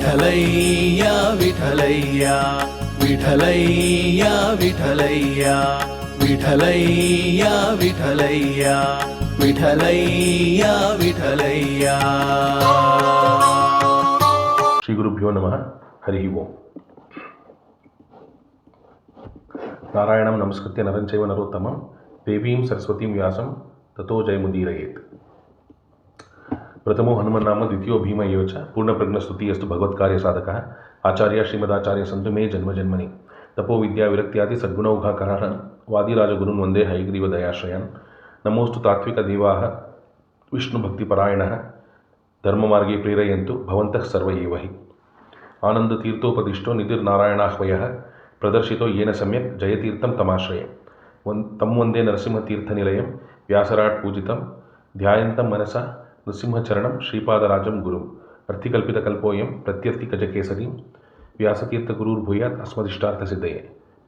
ವಿಠಲಯ್ಯ ವಿಠಲಯ್ಯ ವಿಠಲಯ್ಯ ವಿಠಲಯ್ಯ ವಿಠಲಯ್ಯ ವಿಠಲಯ್ಯ ವಿಠಲಯ್ಯ ವಿಠಲಯ್ಯ. ಶ್ರೀ ಗುರುಭ್ಯೋ ನಮಃ. ಹರಿ ಓಂ. ನಾರಾಯಣಂ ನಮಸ್ಕೃತ್ಯ ನರಂ ಚೈವ ನರೋತ್ತಮಂ ದೇವೀಂ ಸರಸ್ವತೀಂ ವ್ಯಾಸಂ ತಥೋ ಜಯಮುದೀರಯೇತ್. ಪ್ರಥಮೋ ಹನುಮನ್ನಾಮ ದ್ವಿತೀಯೋ ಭೀಮ ಏವ ಚ ಪೂರ್ಣಪ್ರಜ್ಞಸ್ತುತಿಯಸ್ತು ಭಗವತ್ಕಾರ್ಯ ಸಾಧಕಃ ಆಚಾರ್ಯ ಶ್ರೀಮದಾಚಾರ್ಯ ಸಂತು ಮೇ ಜನ್ಮಜನ್ಮನಿ ತಪೋ ವಿದ್ಯಾ ವಿರಕ್ತ್ಯಾದಿ ಸದ್ಗುಣೌಘಾಕರಃ ವಾದಿರಾಜಗುರುನ್ ವಂದೇ ಹಯಗ್ರೀವ ದಯಾಶ್ರಯಾನ್. ನಮೋಸ್ತು ತಾತ್ವಿಕ ದೇವಾಃ ವಿಷ್ಣುಭಕ್ತಿಪರಾಯಣಃ ಧರ್ಮಮಾರ್ಗೇ ಪ್ರೇರಯಂತು ಭವಂತಃ ಸರ್ವ ಏವ ಹಿ. ಆನಂದತೀರ್ಥೋಪದಿಷ್ಟೋ ನಿಧಿರ್ನಾರಾಯಣಾಹ್ವಯಃ ಪ್ರದರ್ಶಿತೋ ಯೇನ ಸಮ್ಯಕ್ ಜಯತೀರ್ಥಂ ತಮಾಶ್ರಯೇ. ತಂ ವಂದೇ ನರಸಿಂಹತೀರ್ಥನಿಲಯಂ ವ್ಯಾಸರಾಟ್ ಪೂಜಿತಂ ಧ್ಯಾಯಂತಂ ಮನಸಾ ನೃಸಿಂಹಚರಣಂ ಶ್ರೀಪಾದರಾಜಂ ಗುರುಂ. ಅರ್ಥಿಕಲ್ಪಿತಕಲ್ಪೋಯಂ ಪ್ರತ್ಯರ್ಥಿಕಜಕೇಸರೀಂ ವ್ಯಾಸತೀರ್ಥಗುರುರ್ಭೂಯಾತ್ ಅಸ್ಮದಿಷ್ಟಾರ್ಥಸಿದ್ಧಯೇ.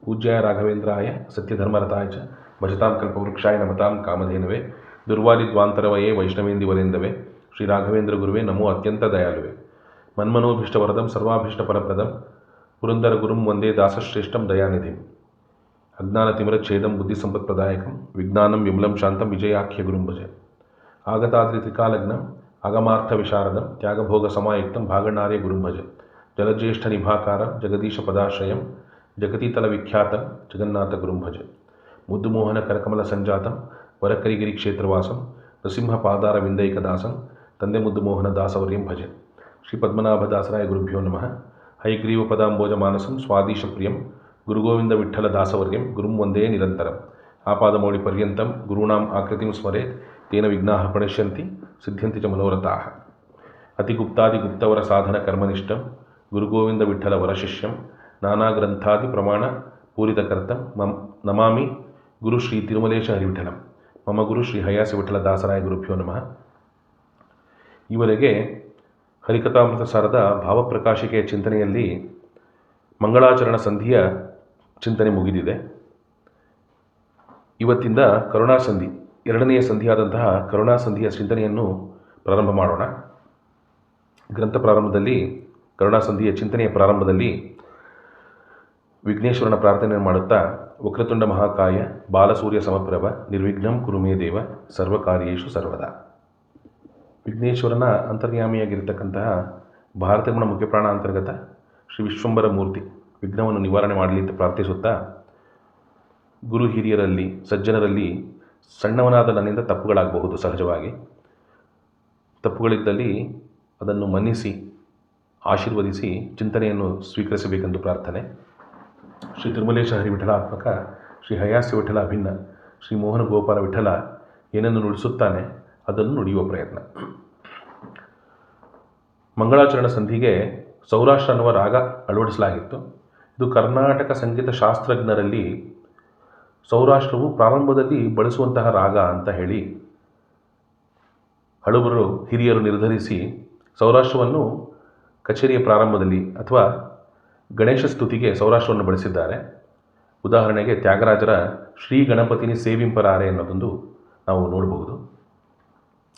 ಪೂಜ್ಯಾಯ ರಾಘವೇಂದ್ರಾಯ ಸತ್ಯಧರ್ಮರತಾಯ ಚ ಭಜತಾಂ ಕಲ್ಪವೃಕ್ಷಾಯ ನಮತಾಂ ಕಾಮಧೇನವೇ. ದುರ್ವಾದಿದ್ವಾಂತರವಯೇ ವೈಷ್ಣವೇಂದಿವರೆಂದವೇ. ಶ್ರೀ ರಾಘವೇಂದ್ರ ಗುರುವೇ ನಮೋ ಅತ್ಯಂತ ದಯಾಳುವೆ. ಮನ್ಮನೋಭೀಷ್ಟವರದಂ ಸರ್ವಾಭೀಷ್ಟಫಲಪ್ರದಂ ಪುರಂದರ ಗುರುಂ ವಂದೇ ದಾಸಶ್ರೇಷ್ಠಂ ದಯಾನಿಧಿಂ. ಅಜ್ಞಾನತಿಮಿರಚ್ಛೇದಂ ಬುದ್ಧಿಸಂಪತ್ಪ್ರದಾಯಕಂ ವಿಜ್ಞಾನಂ ವಿಮಲಂ ಶಾಂತಂ ವಿಜಯಾಖ್ಯ ಗುರುಂ ಭಜೆ. ಆಗತಾದ್ರಿ ತ್ರಿಕಾಲಗ್ನಂ ಆಗಮಾರ್ಥ ವಿಶಾರದಂ ತ್ಯಾಗಭೋಗ ಸಮಾಯುಕ್ತಂ ಭಾಗಣ್ಣಾರ್ಯ ಗುರುಂ ಭಜೆ. ಜಲಜ್ಯೇಷ್ಠ ನಿಭಾಕಾರಂ ಜಗದೀಶ ಪದಾಶ್ರಯಂ ಜಗತೀತಲ ವಿಖ್ಯಾತಂ ಜಗನ್ನಾಥ ಗುರುಂ ಭಜೆ. ಮುದ್ದುಮೋಹನ ಕರಕಮಲ ಸಂಜಾತಂ ವರಕರಿಗಿರಿ ಕ್ಷೇತ್ರವಾಸಂ ನೃಸಿಂಹ ಪಾದಾರ ವಿಂದೈಕದಾಸಂ ತಂದೆ ಮುದ್ದುಮೋಹನ ದಾಸವರ್ಯಂ ಭಜೆ. ಶ್ರೀ ಪದ್ಮನಾಭದಾಸರಾಯ ಗುರುಭ್ಯೋ ನಮಃ. ಹೈಗ್ರೀವ ಪದಾಂಬೋಜ ಮಾನಸಂ ಸ್ವಾದೀಶ ಪ್ರಿಯಂ ಗುರುಗೋವಿಂದ ವಿಠಲ ದಾಸವರ್ಯಂ ಗುರುಂ ವಂದೇ ನಿರಂತರಂ. ಆಪಾದಮೌಳಿ ಪರ್ಯಂತಂ ಗುರುಣಾಂ ಆಕೃತಿಂ ಸ್ಮರೇತ್ ತೇನ ವಿಘ್ನಾಃ ಪ್ರಣಶ್ಯಂತಿ ಸಿದ್ಧ್ಯಂತಿ ಚ ಮನೋರಥಾಃ. ಅತಿಗುಪ್ತಾದಿಗುಪ್ತವರ ಸಾಧನ ಕರ್ಮನಿಷ್ಠಂ ಗುರುಗೋವಿಂದ ವಿಠಲ ವರಶಿಷ್ಯಂ ನಾನಾಗ್ರಂಥಾದಿ ಪ್ರಮಾಣ ಪೂರಿತಕರ್ತಂ ನಮಾಮಿ ಗುರು ಶ್ರೀ ತಿರುಮಲೇಶ ಹರಿವಿಠಲಂ. ಮಮ ಗುರು ಶ್ರೀ ಹಯಾಸಿ ವಿಠಲ ದಾಸರಾಯ ಗುರುಭ್ಯೋ ನಮಃ. ಈವರೆಗೆ ಹರಿಕಥಾಮೃತ ಸಾರದ ಭಾವಪ್ರಕಾಶಿಕೆಯ ಚಿಂತನೆಯಲ್ಲಿ ಮಂಗಳಾಚರಣ ಸಂಧಿಯ ಚಿಂತನೆ ಮುಗಿದಿದೆ. ಇವತ್ತಿಂದ ಕರುಣಾಸಂಧಿ ಎರಡನೆಯ ಸಂಧಿಯಾದಂತಹ ಕರುಣಾಸಂಧಿಯ ಚಿಂತನೆಯನ್ನು ಪ್ರಾರಂಭ ಮಾಡೋಣ. ಗ್ರಂಥ ಪ್ರಾರಂಭದಲ್ಲಿ ಕರುಣಾಸಂಧಿಯ ಚಿಂತನೆಯ ಪ್ರಾರಂಭದಲ್ಲಿ ವಿಘ್ನೇಶ್ವರನ ಪ್ರಾರ್ಥನೆಯನ್ನು ಮಾಡುತ್ತಾ ವಕ್ರತುಂಡ ಮಹಾಕಾಯ ಬಾಲಸೂರ್ಯ ಸಮಪ್ರಭ ನಿರ್ವಿಘ್ನಂ ಕುರು ಮೇ ದೇವ ಸರ್ವಕಾರ್ಯೇಷು ಸರ್ವದಾ. ವಿಘ್ನೇಶ್ವರನ ಅಂತರ್ಯಾಮಿಯಾಗಿರ್ತಕ್ಕಂತಹ ಭಾರತಗುಣ ಮುಖ್ಯಪ್ರಾಣ ಅಂತರ್ಗತ ಶ್ರೀ ವಿಶ್ವಂಬರ ಮೂರ್ತಿ ವಿಘ್ನವನ್ನು ನಿವಾರಣೆ ಮಾಡಲಿ ಅಂತ ಪ್ರಾರ್ಥಿಸುತ್ತಾ, ಗುರು ಹಿರಿಯರಲ್ಲಿ ಸಜ್ಜನರಲ್ಲಿ ಸಣ್ಣವನಾದ ನನ್ನಿಂದ ತಪ್ಪುಗಳಾಗಬಹುದು, ಸಹಜವಾಗಿ ತಪ್ಪುಗಳಿದ್ದಲ್ಲಿ ಅದನ್ನು ಮನ್ನಿಸಿ ಆಶೀರ್ವದಿಸಿ ಚಿಂತನೆಯನ್ನು ಸ್ವೀಕರಿಸಬೇಕೆಂದು ಪ್ರಾರ್ಥನೆ. ಶ್ರೀ ತಿರುಮಲೇಶ ಹರಿವಿಠಲಾತ್ಮಕ ಶ್ರೀ ಹಯಾಸ್ಯ ವಿಠಲ ಅಭಿನ್ನ ಶ್ರೀ ಮೋಹನ ಗೋಪಾಲ ವಿಠಲ ಏನನ್ನು ನುಡಿಸುತ್ತಾನೆ ಅದನ್ನು ನುಡಿಯುವ ಪ್ರಯತ್ನ. ಮಂಗಳಾಚರಣ ಸಂಧಿಗೆ ಸೌರಾಷ್ಟ್ರ ಅನ್ನುವ ರಾಗ ಅಳವಡಿಸಲಾಗಿತ್ತು. ಇದು ಕರ್ನಾಟಕ ಸಂಗೀತ ಶಾಸ್ತ್ರಜ್ಞರಲ್ಲಿ ಸೌರಾಷ್ಟ್ರವು ಪ್ರಾರಂಭದಲ್ಲಿ ಬಳಸುವಂತಹ ರಾಗ ಅಂತ ಹೇಳಿ ಹಳುಬರು ಹಿರಿಯರು ನಿರ್ಧರಿಸಿ ಸೌರಾಷ್ಟ್ರವನ್ನು ಕಚೇರಿಯ ಪ್ರಾರಂಭದಲ್ಲಿ ಅಥವಾ ಗಣೇಶ ಸ್ತುತಿಗೆ ಸೌರಾಷ್ಟ್ರವನ್ನು ಬಳಸಿದ್ದಾರೆ. ಉದಾಹರಣೆಗೆ ತ್ಯಾಗರಾಜರ ಶ್ರೀ ಗಣಪತಿನಿ ಸೇವಿಂಪರಾರೆ ಅನ್ನೋದೊಂದು ನಾವು ನೋಡಬಹುದು.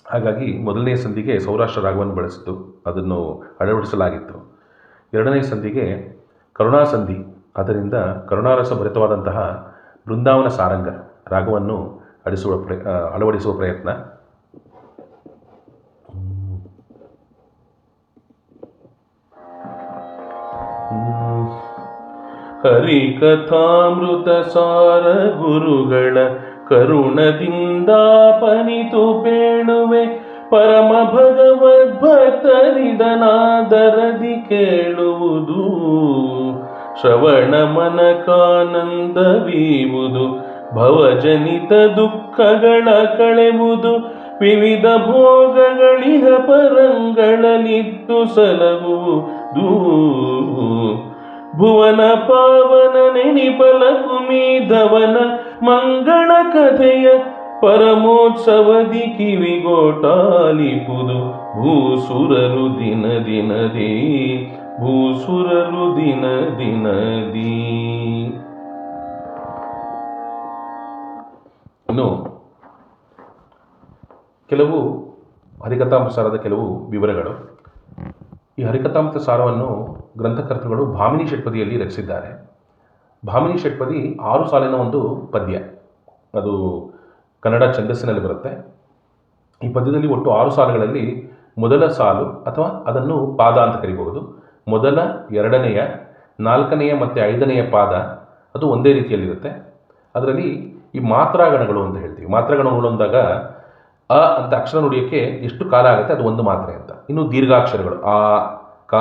ಹಾಗಾಗಿ ಮೊದಲನೇ ಸಂಧಿಗೆ ಸೌರಾಷ್ಟ್ರ ರಾಗವನ್ನು ಬಳಸಿದ್ದು ಅದನ್ನು ಅಳವಡಿಸಲಾಗಿತ್ತು. ಎರಡನೇ ಸಂಧಿಗೆ ಕರುಣಾಸಂಧಿ, ಅದರಿಂದ ಕರುಣಾರಸ ಭರಿತವಾದಂತಹ ಬೃಂದಾವನ ಸಾರಂಗ ರಾಗವನ್ನು ಅಳವಡಿಸುವ ಪ್ರಯತ್ನ. ಹರಿಕಥಾಮೃತ ಸಾರ ಗುರುಗಳ ಕರುಣದಿಂದಾಪನಿತು ಪೇಳುವೆ ಪರಮ ಭಗವದ್ಭಕ್ತರಿದನಾದರದಿ ಕೇಳುವುದು ಶ್ರವಣ ಮನಕಾನಂದವೀವುದು ಭವಜನಿತ ದುಃಖಗಳ ಕಳೆವುದು ವಿವಿಧ ಭೋಗಗಳಿಹ ಪರಂಗಳಲಿತ್ತು ಸಲಹುವುದು ಭುವನ ಪಾವನ ನೆನಿಪಲ ಕುಮೀಧವನ ಮಂಗಳ ಕಥೆಯ ಪರಮೋತ್ಸವದಿ ಕಿವಿಗೋಟಾಲಿಪುದು ಭೂಸುರರು ದಿನ ದಿನದಿ ಭೂಸುರರು ದಿನ ದಿನದಿ. ಇನ್ನು ಕೆಲವು ಹರಿಕಥಾಮೃತಸಾರದ ಕೆಲವು ವಿವರಗಳು. ಈ ಹರಿಕಥಾಮೃತ ಸಾರವನ್ನು ಗ್ರಂಥಕರ್ತೃಗಳು ಭಾಮಿನಿ ಷಟ್ಪದಿಯಲ್ಲಿ ರಚಿಸಿದ್ದಾರೆ. ಭಾಮಿನಿ ಷಟ್ಪದಿ 6 ಸಾಲಿನ ಒಂದು ಪದ್ಯ, ಅದು ಕನ್ನಡ ಛಂದಸ್ಸಿನಲ್ಲಿ ಬರುತ್ತೆ. ಈ ಪದ್ಯದಲ್ಲಿ ಒಟ್ಟು 6 ಸಾಲುಗಳಲ್ಲಿ ಮೊದಲ ಸಾಲು ಅಥವಾ ಅದನ್ನು ಪಾದ ಅಂತ ಕರಿಬಹುದು, ಮೊದಲ, ಎರಡನೆಯ, ನಾಲ್ಕನೆಯ ಮತ್ತು ಐದನೆಯ ಪಾದ ಅದು ಒಂದೇ ರೀತಿಯಲ್ಲಿರುತ್ತೆ. ಅದರಲ್ಲಿ ಈ ಮಾತ್ರಾಗಣಗಳು ಅಂತ ಹೇಳ್ತೀವಿ. ಮಾತ್ರಾಗಣಗಳು ಅಂದಾಗ ಅ ಅಂತ ಅಕ್ಷರ ನುಡಿಯೋಕ್ಕೆ ಎಷ್ಟು ಕಾಲ ಆಗುತ್ತೆ ಅದು ಒಂದು ಮಾತ್ರೆ ಅಂತ. ಇನ್ನು ದೀರ್ಘಾಕ್ಷರಗಳು ಆ, ಕ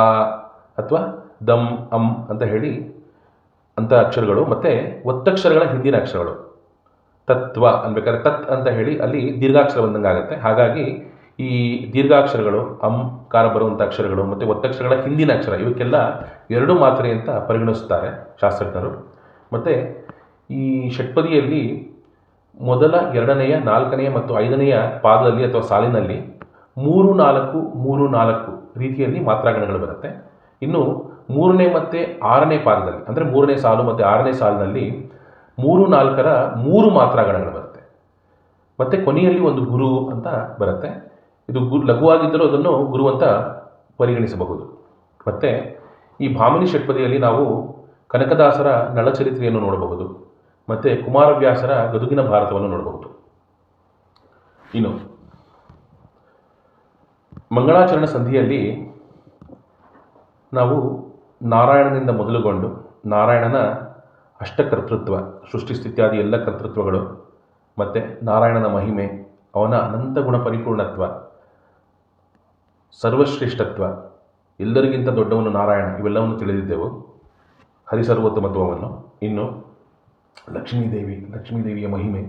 ಅಥವಾ ದಮ್, ಅಂ ಅಂತ ಹೇಳಿ ಅಂಥ ಅಕ್ಷರಗಳು, ಮತ್ತು ಒತ್ತಕ್ಷರಗಳ ಹಿಂದಿನ ಅಕ್ಷರಗಳು. ತತ್ವ ಅನ್ಬೇಕಾದ್ರೆ ತತ್ ಅಂತ ಹೇಳಿ ಅಲ್ಲಿ ದೀರ್ಘಾಕ್ಷರ ಬಂದಂಗೆ ಆಗುತ್ತೆ. ಹಾಗಾಗಿ ಈ ದೀರ್ಘಾಕ್ಷರಗಳು, ಅಂ ಕಾರ ಬರುವಂಥ ಅಕ್ಷರಗಳು ಮತ್ತು ಒತ್ತಕ್ಷರಗಳ ಹಿಂದಿನ ಅಕ್ಷರ ಇವಕ್ಕೆಲ್ಲ 2 ಮಾತ್ರೆ ಅಂತ ಪರಿಗಣಿಸುತ್ತಾರೆ ಶಾಸ್ತ್ರಜ್ಞರು. ಮತ್ತು ಈ ಷಟ್ಪದಿಯಲ್ಲಿ ಮೊದಲ, ಎರಡನೆಯ, ನಾಲ್ಕನೆಯ ಮತ್ತು ಐದನೆಯ ಪಾದದಲ್ಲಿ ಅಥವಾ ಸಾಲಿನಲ್ಲಿ 3-4 ರೀತಿಯಲ್ಲಿ ಮಾತ್ರಾಗಣಗಳು ಬರುತ್ತೆ. ಇನ್ನು 3ನೇ ಮತ್ತು 6ನೇ ಪಾದದಲ್ಲಿ ಅಂದರೆ 3ನೇ ಸಾಲು ಮತ್ತು 6ನೇ ಸಾಲಿನಲ್ಲಿ 3-4ರ 3 ಮಾತ್ರಾಗಣಗಳು ಬರುತ್ತೆ. ಮತ್ತು ಕೊನೆಯಲ್ಲಿ ಒಂದು ಗುರು ಅಂತ ಬರುತ್ತೆ. ಇದು ಲಘುವಾಗಿದ್ದರೂ ಅದನ್ನು ಗುರು ಅಂತ ಪರಿಗಣಿಸಬಹುದು. ಮತ್ತು ಈ ಭಾಮಿನಿ ಷಟ್ಪದಿಯಲ್ಲಿ ನಾವು ಕನಕದಾಸರ ನಳಚರಿತ್ರೆಯನ್ನು ನೋಡಬಹುದು ಮತ್ತು ಕುಮಾರವ್ಯಾಸರ ಗದುಗಿನ ಭಾರತವನ್ನು ನೋಡಬಹುದು. ಇನ್ನು ಮಂಗಳಾಚರಣ ಸಂಧಿಯಲ್ಲಿ ನಾವು ನಾರಾಯಣನಿಂದ ಮೊದಲುಗೊಂಡು ನಾರಾಯಣನ ಅಷ್ಟಕರ್ತೃತ್ವ, ಸೃಷ್ಟಿ ಸ್ಥಿತ್ಯಾದಿ ಎಲ್ಲ ಕರ್ತೃತ್ವಗಳು ಮತ್ತು ನಾರಾಯಣನ ಮಹಿಮೆ, ಅವನ ಅನಂತ ಗುಣ ಪರಿಪೂರ್ಣತ್ವ, ಸರ್ವಶ್ರೇಷ್ಠತ್ವ, ಎಲ್ಲರಿಗಿಂತ ದೊಡ್ಡವನು ನಾರಾಯಣ, ಇವೆಲ್ಲವನ್ನು ತಿಳಿದಿದ್ದೆವು, ಹರಿಸರ್ವೋತ್ತಮತ್ವವನ್ನು. ಇನ್ನು ಲಕ್ಷ್ಮೀದೇವಿಯ ಮಹಿಮೆ,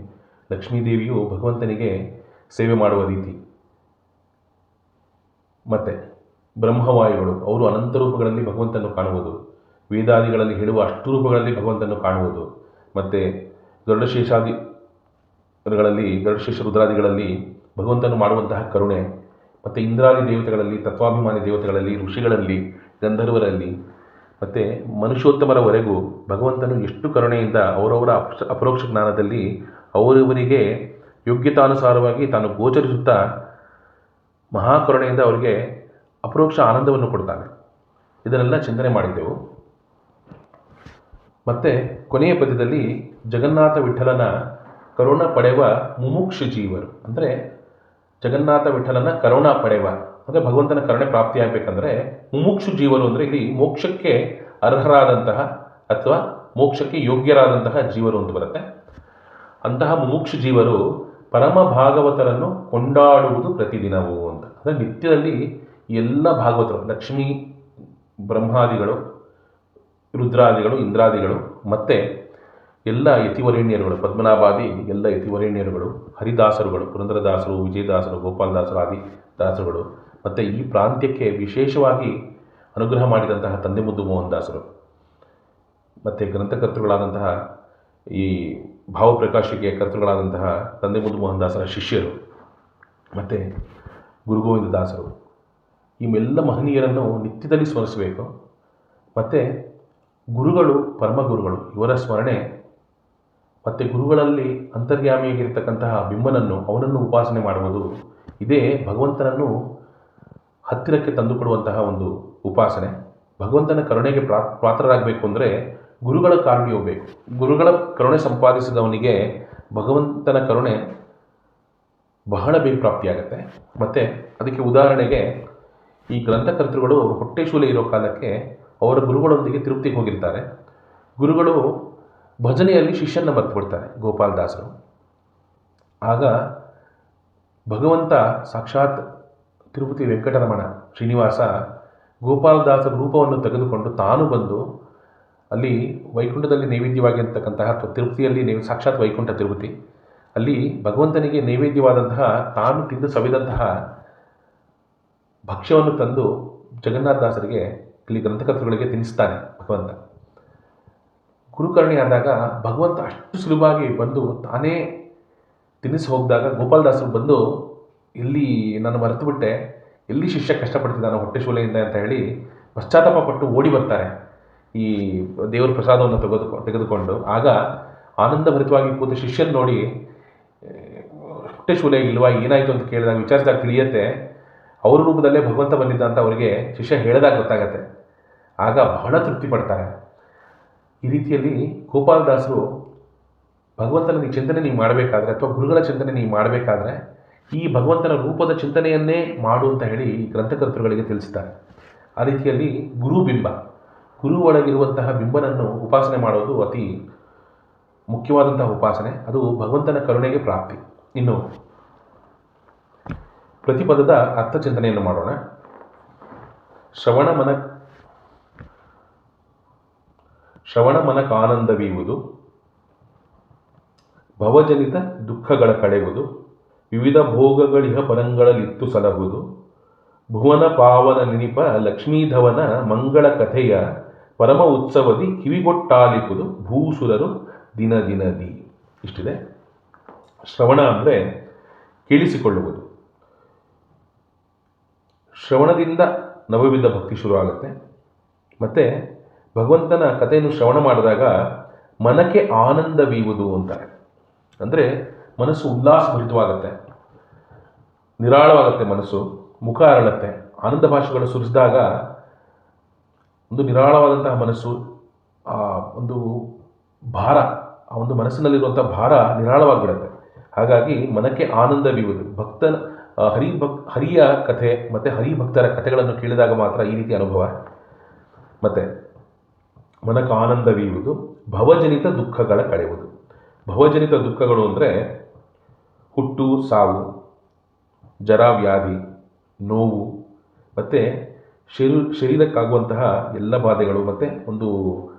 ಲಕ್ಷ್ಮೀದೇವಿಯು ಭಗವಂತನಿಗೆ ಸೇವೆ ಮಾಡುವ ರೀತಿ, ಮತ್ತು ಬ್ರಹ್ಮವಾಯುಗಳು ಅವರು ಅನಂತ ರೂಪಗಳಲ್ಲಿ ಭಗವಂತನನ್ನು ಕಾಣುವುದು, ವೇದಾದಿಗಳಲ್ಲಿ ಹೇಳುವ ಅಷ್ಟು ರೂಪಗಳಲ್ಲಿ ಭಗವಂತನನ್ನು ಕಾಣುವುದು, ಮತ್ತು ಗರುಡಶೇಷ ರುದ್ರಾದಿಗಳಲ್ಲಿ ಭಗವಂತನು ಮಾಡುವಂತಹ ಕರುಣೆ, ಮತ್ತು ಇಂದ್ರಾದಿ ದೇವತೆಗಳಲ್ಲಿ, ತತ್ವಾಭಿಮಾನಿ ದೇವತೆಗಳಲ್ಲಿ, ಋಷಿಗಳಲ್ಲಿ, ಗಂಧರ್ವರಲ್ಲಿ ಮತ್ತು ಮನುಷ್ಯೋತ್ತಮರವರೆಗೂ ಭಗವಂತನು ಎಷ್ಟು ಕರುಣೆಯಿಂದ ಅವರವರ ಅಪರೋಕ್ಷ ಜ್ಞಾನದಲ್ಲಿ ಅವರವರಿಗೆ ಯೋಗ್ಯತಾನುಸಾರವಾಗಿ ತಾನು ಗೋಚರಿಸುತ್ತಾ ಮಹಾಕರುಣೆಯಿಂದ ಅವರಿಗೆ ಅಪರೋಕ್ಷ ಆನಂದವನ್ನು ಕೊಡ್ತಾನೆ. ಇದನ್ನೆಲ್ಲ ಚಿಂತನೆ ಮಾಡಿದ್ದೆವು. ಮತ್ತು ಕೊನೆಯ ಪದ್ಯದಲ್ಲಿ ಜಗನ್ನಾಥ ವಿಠಲನ ಕರುಣಾ ಪಡೆಯುವ ಮುಮುಕ್ಷು ಜೀವರು, ಅಂದರೆ ಜಗನ್ನಾಥ ವಿಠಲನ ಕರುಣಾ ಪಡೆಯುವ ಅಂದರೆ ಭಗವಂತನ ಕರುಣೆ ಪ್ರಾಪ್ತಿಯಾಗಬೇಕಂದ್ರೆ ಮುಮುಕ್ಷು ಜೀವರು ಅಂದರೆ ಇಲ್ಲಿ ಮೋಕ್ಷಕ್ಕೆ ಅರ್ಹರಾದಂತಹ ಅಥವಾ ಮೋಕ್ಷಕ್ಕೆ ಯೋಗ್ಯರಾದಂತಹ ಜೀವರು ಅಂತ ಬರುತ್ತೆ. ಅಂತಹ ಮುಮುಕ್ಷು ಜೀವರು ಪರಮ ಭಾಗವತರನ್ನು ಕೊಂಡಾಡುವುದು ಪ್ರತಿದಿನವೂ ಅಂತ. ಅಂದರೆ ನಿತ್ಯದಲ್ಲಿ ಎಲ್ಲ ಭಾಗವತರು, ಲಕ್ಷ್ಮೀ ಬ್ರಹ್ಮಾದಿಗಳು, ರುದ್ರಾದಿಗಳು, ಇಂದ್ರಾದಿಗಳು ಮತ್ತು ಎಲ್ಲ ಯತಿವರೇಣ್ಯರುಗಳು, ಪದ್ಮನಾಭಾದಿ ಎಲ್ಲ ಯತಿವರೇಣ್ಯರುಗಳು, ಹರಿದಾಸರುಗಳು, ಪುರಂದರದಾಸರು, ವಿಜಯದಾಸರು, ಗೋಪಾಲದಾಸರು ಆದಿ ದಾಸರುಗಳು, ಮತ್ತು ಈ ಪ್ರಾಂತ್ಯಕ್ಕೆ ವಿಶೇಷವಾಗಿ ಅನುಗ್ರಹ ಮಾಡಿದಂತಹ ತಂದೆ ಮುದ್ದು ಮೋಹನ್ ದಾಸರು, ಮತ್ತು ಗ್ರಂಥಕರ್ತೃಗಳಾದಂತಹ ಈ ಭಾವಪ್ರಕಾಶಿಕೆ ಕರ್ತೃಗಳಾದಂತಹ ತಂದೆ ಮುದ್ದು ಮೋಹನ್ ದಾಸರ ಶಿಷ್ಯರು, ಮತ್ತು ಗುರುಗೋವಿಂದ ದಾಸರು, ಇವೆಲ್ಲ ಮಹನೀಯರನ್ನು ನಿತ್ಯದಲ್ಲಿ ಸ್ಮರಿಸಬೇಕು. ಮತ್ತು ಗುರುಗಳು, ಪರಮಗುರುಗಳು ಇವರ ಸ್ಮರಣೆ ಮತ್ತು ಗುರುಗಳಲ್ಲಿ ಅಂತರ್ಯಾಮಿಯಾಗಿರ್ತಕ್ಕಂತಹ ಬಿಂಬನನ್ನು ಅವನನ್ನು ಉಪಾಸನೆ ಮಾಡುವುದು, ಇದೇ ಭಗವಂತನನ್ನು ಹತ್ತಿರಕ್ಕೆ ತಂದುಕೊಡುವಂತಹ ಒಂದು ಉಪಾಸನೆ. ಭಗವಂತನ ಕರುಣೆಗೆ ಪಾತ್ರರಾಗಬೇಕು ಅಂದರೆ ಗುರುಗಳ ಕಾರುಣ್ಯ ಬೇಕು. ಗುರುಗಳ ಕರುಣೆ ಸಂಪಾದಿಸಿದವನಿಗೆ ಭಗವಂತನ ಕರುಣೆ ಬಹಳ ಬೇಗ ಪ್ರಾಪ್ತಿಯಾಗತ್ತೆ. ಮತ್ತು ಅದಕ್ಕೆ ಉದಾಹರಣೆಗೆ ಈ ಗ್ರಂಥಕರ್ತೃಗಳು ಅವರು ಹೊಟ್ಟೆ ಶೂಲೆ ಇರೋ ಕಾಲಕ್ಕೆ ಅವರ ಗುರುಗಳೊಂದಿಗೆ ತಿರುಪತಿಗೆ ಹೋಗಿರ್ತಾರೆ. ಗುರುಗಳು ಭಜನೆಯಲ್ಲಿ ಶಿಷ್ಯನ ಮರೆತು ಬಿಡ್ತಾರೆ, ಗೋಪಾಲದಾಸರು. ಆಗ ಭಗವಂತ ಸಾಕ್ಷಾತ್ ತಿರುಪತಿ ವೆಂಕಟರಮಣ ಶ್ರೀನಿವಾಸ ಗೋಪಾಲದಾಸರ ರೂಪವನ್ನು ತೆಗೆದುಕೊಂಡು ತಾನು ಬಂದು ಅಲ್ಲಿ ವೈಕುಂಠದಲ್ಲಿ ನೈವೇದ್ಯವಾಗಿರ್ತಕ್ಕಂತಹ ತಿರುಪತಿಯಲ್ಲಿ ಸಾಕ್ಷಾತ್ ವೈಕುಂಠ ತಿರುಪತಿ ಅಲ್ಲಿ ಭಗವಂತನಿಗೆ ನೈವೇದ್ಯವಾದಂತಹ ತಾನು ತಿಂದು ಸವಿದಂತಹ ಭಕ್ಷ್ಯವನ್ನು ತಂದು ಜಗನ್ನಾಥದಾಸರಿಗೆ ಇಲ್ಲಿ ಗ್ರಂಥಕರ್ತೃಗಳಿಗೆ ತಿನ್ನಿಸ್ತಾನೆ ಭಗವಂತ. ಗುರುಕರ್ಣಿ ಆದಾಗ ಭಗವಂತ ಅಷ್ಟು ಸುಲಭವಾಗಿ ಬಂದು ತಾನೇ ತಿನ್ನಿಸಿ ಹೋಗಿದಾಗ ಗೋಪಾಲದಾಸರು ಬಂದು ಎಲ್ಲಿ ನಾನು ಮರೆತು ಬಿಟ್ಟೆ, ಎಲ್ಲಿ ಶಿಷ್ಯ ಕಷ್ಟಪಡ್ತಿದ್ದಾನೋ ಹೊಟ್ಟೆ ಶೂಲೆಯಿಂದ ಅಂತ ಹೇಳಿ ಪಶ್ಚಾತ್ತಾಪ ಪಟ್ಟು ಓಡಿ ಬರ್ತಾರೆ ಈ ದೇವರ ಪ್ರಸಾದವನ್ನು ತೆಗೆದುಕೊಂಡು. ಆಗ ಆನಂದಭರಿತವಾಗಿ ಕೂತ ಶಿಷ್ಯನ ನೋಡಿ ಹೊಟ್ಟೆ ಶೂಲೆ ಇಲ್ವಾ, ಏನಾಯಿತು ಅಂತ ಕೇಳಿದಾಗ ವಿಚಾರಿಸಿದಾಗ ತಿಳಿಯುತ್ತೆ ಅವರ ರೂಪದಲ್ಲೇ ಭಗವಂತ ಬಂದಿದ್ದ ಅಂತ ಅವರಿಗೆ ಶಿಷ್ಯ ಹೇಳಿದಾಗ ಗೊತ್ತಾಗತ್ತೆ. ಆಗ ಬಹಳ ತೃಪ್ತಿ ಪಡ್ತಾರೆ. ಈ ರೀತಿಯಲ್ಲಿ ಗೋಪಾಲದಾಸರು ಭಗವಂತನ ಚಿಂತನೆ ನೀವು ಮಾಡಬೇಕಾದ್ರೆ ಅಥವಾ ಗುರುಗಳ ಚಿಂತನೆ ನೀವು ಮಾಡಬೇಕಾದ್ರೆ ಈ ಭಗವಂತನ ರೂಪದ ಚಿಂತನೆಯನ್ನೇ ಮಾಡು ಅಂತ ಹೇಳಿ ಗ್ರಂಥಕರ್ತೃಗಳಿಗೆ ತಿಳಿಸ್ತಾರೆ. ಆ ರೀತಿಯಲ್ಲಿ ಗುರುಬಿಂಬ, ಗುರು ಒಳಗಿರುವಂತಹ ಬಿಂಬನನ್ನು ಉಪಾಸನೆ ಮಾಡೋದು ಅತಿ ಮುಖ್ಯವಾದಂತಹ ಉಪಾಸನೆ. ಅದು ಭಗವಂತನ ಕರುಣೆಗೆ ಪ್ರಾಪ್ತಿ. ಇನ್ನು ಪ್ರತಿಪದದ ಅರ್ಥಚಿಂತನೆಯನ್ನು ಮಾಡೋಣ. ಶ್ರವಣ ಮನಕಾನಂದವೀವುದು, ಭವಜನಿತ ದುಃಖಗಳ ಕಳೆಯುವುದು, ವಿವಿಧ ಭೋಗಗಳಿಹ ಪರಂಗಳಲ್ಲಿತ್ತು ಸಲಹುವುದು, ಭುವನ ಪಾವನ ನಿನಿಪ ಲಕ್ಷ್ಮೀಧವನ ಮಂಗಳ ಕಥೆಯ ಪರಮ ಉತ್ಸವದಿ ಕಿವಿಗೊಟ್ಟಾಲಿಪುದು ಭೂಸುರರು ದಿನ ದಿನದಿ. ಇಷ್ಟಿದೆ. ಶ್ರವಣ ಅಂದರೆ ಕೇಳಿಸಿಕೊಳ್ಳುವುದು. ಶ್ರವಣದಿಂದ ನವವಿಧ ಭಕ್ತಿ ಶುರುವಾಗುತ್ತೆ. ಮತ್ತು ಭಗವಂತನ ಕಥೆಯನ್ನು ಶ್ರವಣ ಮಾಡಿದಾಗ ಮನಕ್ಕೆ ಆನಂದವೀವುದು ಅಂತಾರೆ. ಅಂದರೆ ಮನಸ್ಸು ಉಲ್ಲಾಸಭರಿತವಾಗುತ್ತೆ, ನಿರಾಳವಾಗುತ್ತೆ, ಮನಸ್ಸು ಮುಖ ಅರಳುತ್ತೆ. ಆನಂದ ಭಾಷೆಗಳು ಸುರಿಸಿದಾಗ ಒಂದು ನಿರಾಳವಾದಂತಹ ಮನಸ್ಸು, ಒಂದು ಭಾರ, ಆ ಒಂದು ಮನಸ್ಸಿನಲ್ಲಿರುವಂಥ ಭಾರ ನಿರಾಳವಾಗಿಬಿಡುತ್ತೆ. ಹಾಗಾಗಿ ಮನಕ್ಕೆ ಆನಂದವೀವುದು. ಹರಿಯ ಕಥೆ ಮತ್ತು ಹರಿಭಕ್ತರ ಕಥೆಗಳನ್ನು ಕೇಳಿದಾಗ ಮಾತ್ರ ಈ ರೀತಿ ಅನುಭವ. ಮತ್ತು ಮನಕ್ಕೆ ಆನಂದವೀವುದು, ಭವಜನಿತ ದುಃಖಗಳ ಕಳೆಯುವುದು. ಭವಜನಿತ ದುಃಖಗಳು ಅಂದರೆ ಹುಟ್ಟು, ಸಾವು, ಜರಾವ್ಯಾಧಿ, ನೋವು ಮತ್ತು ಶರೀರಕ್ಕಾಗುವಂತಹ ಎಲ್ಲ ಬಾಧೆಗಳು. ಮತ್ತು ಒಂದು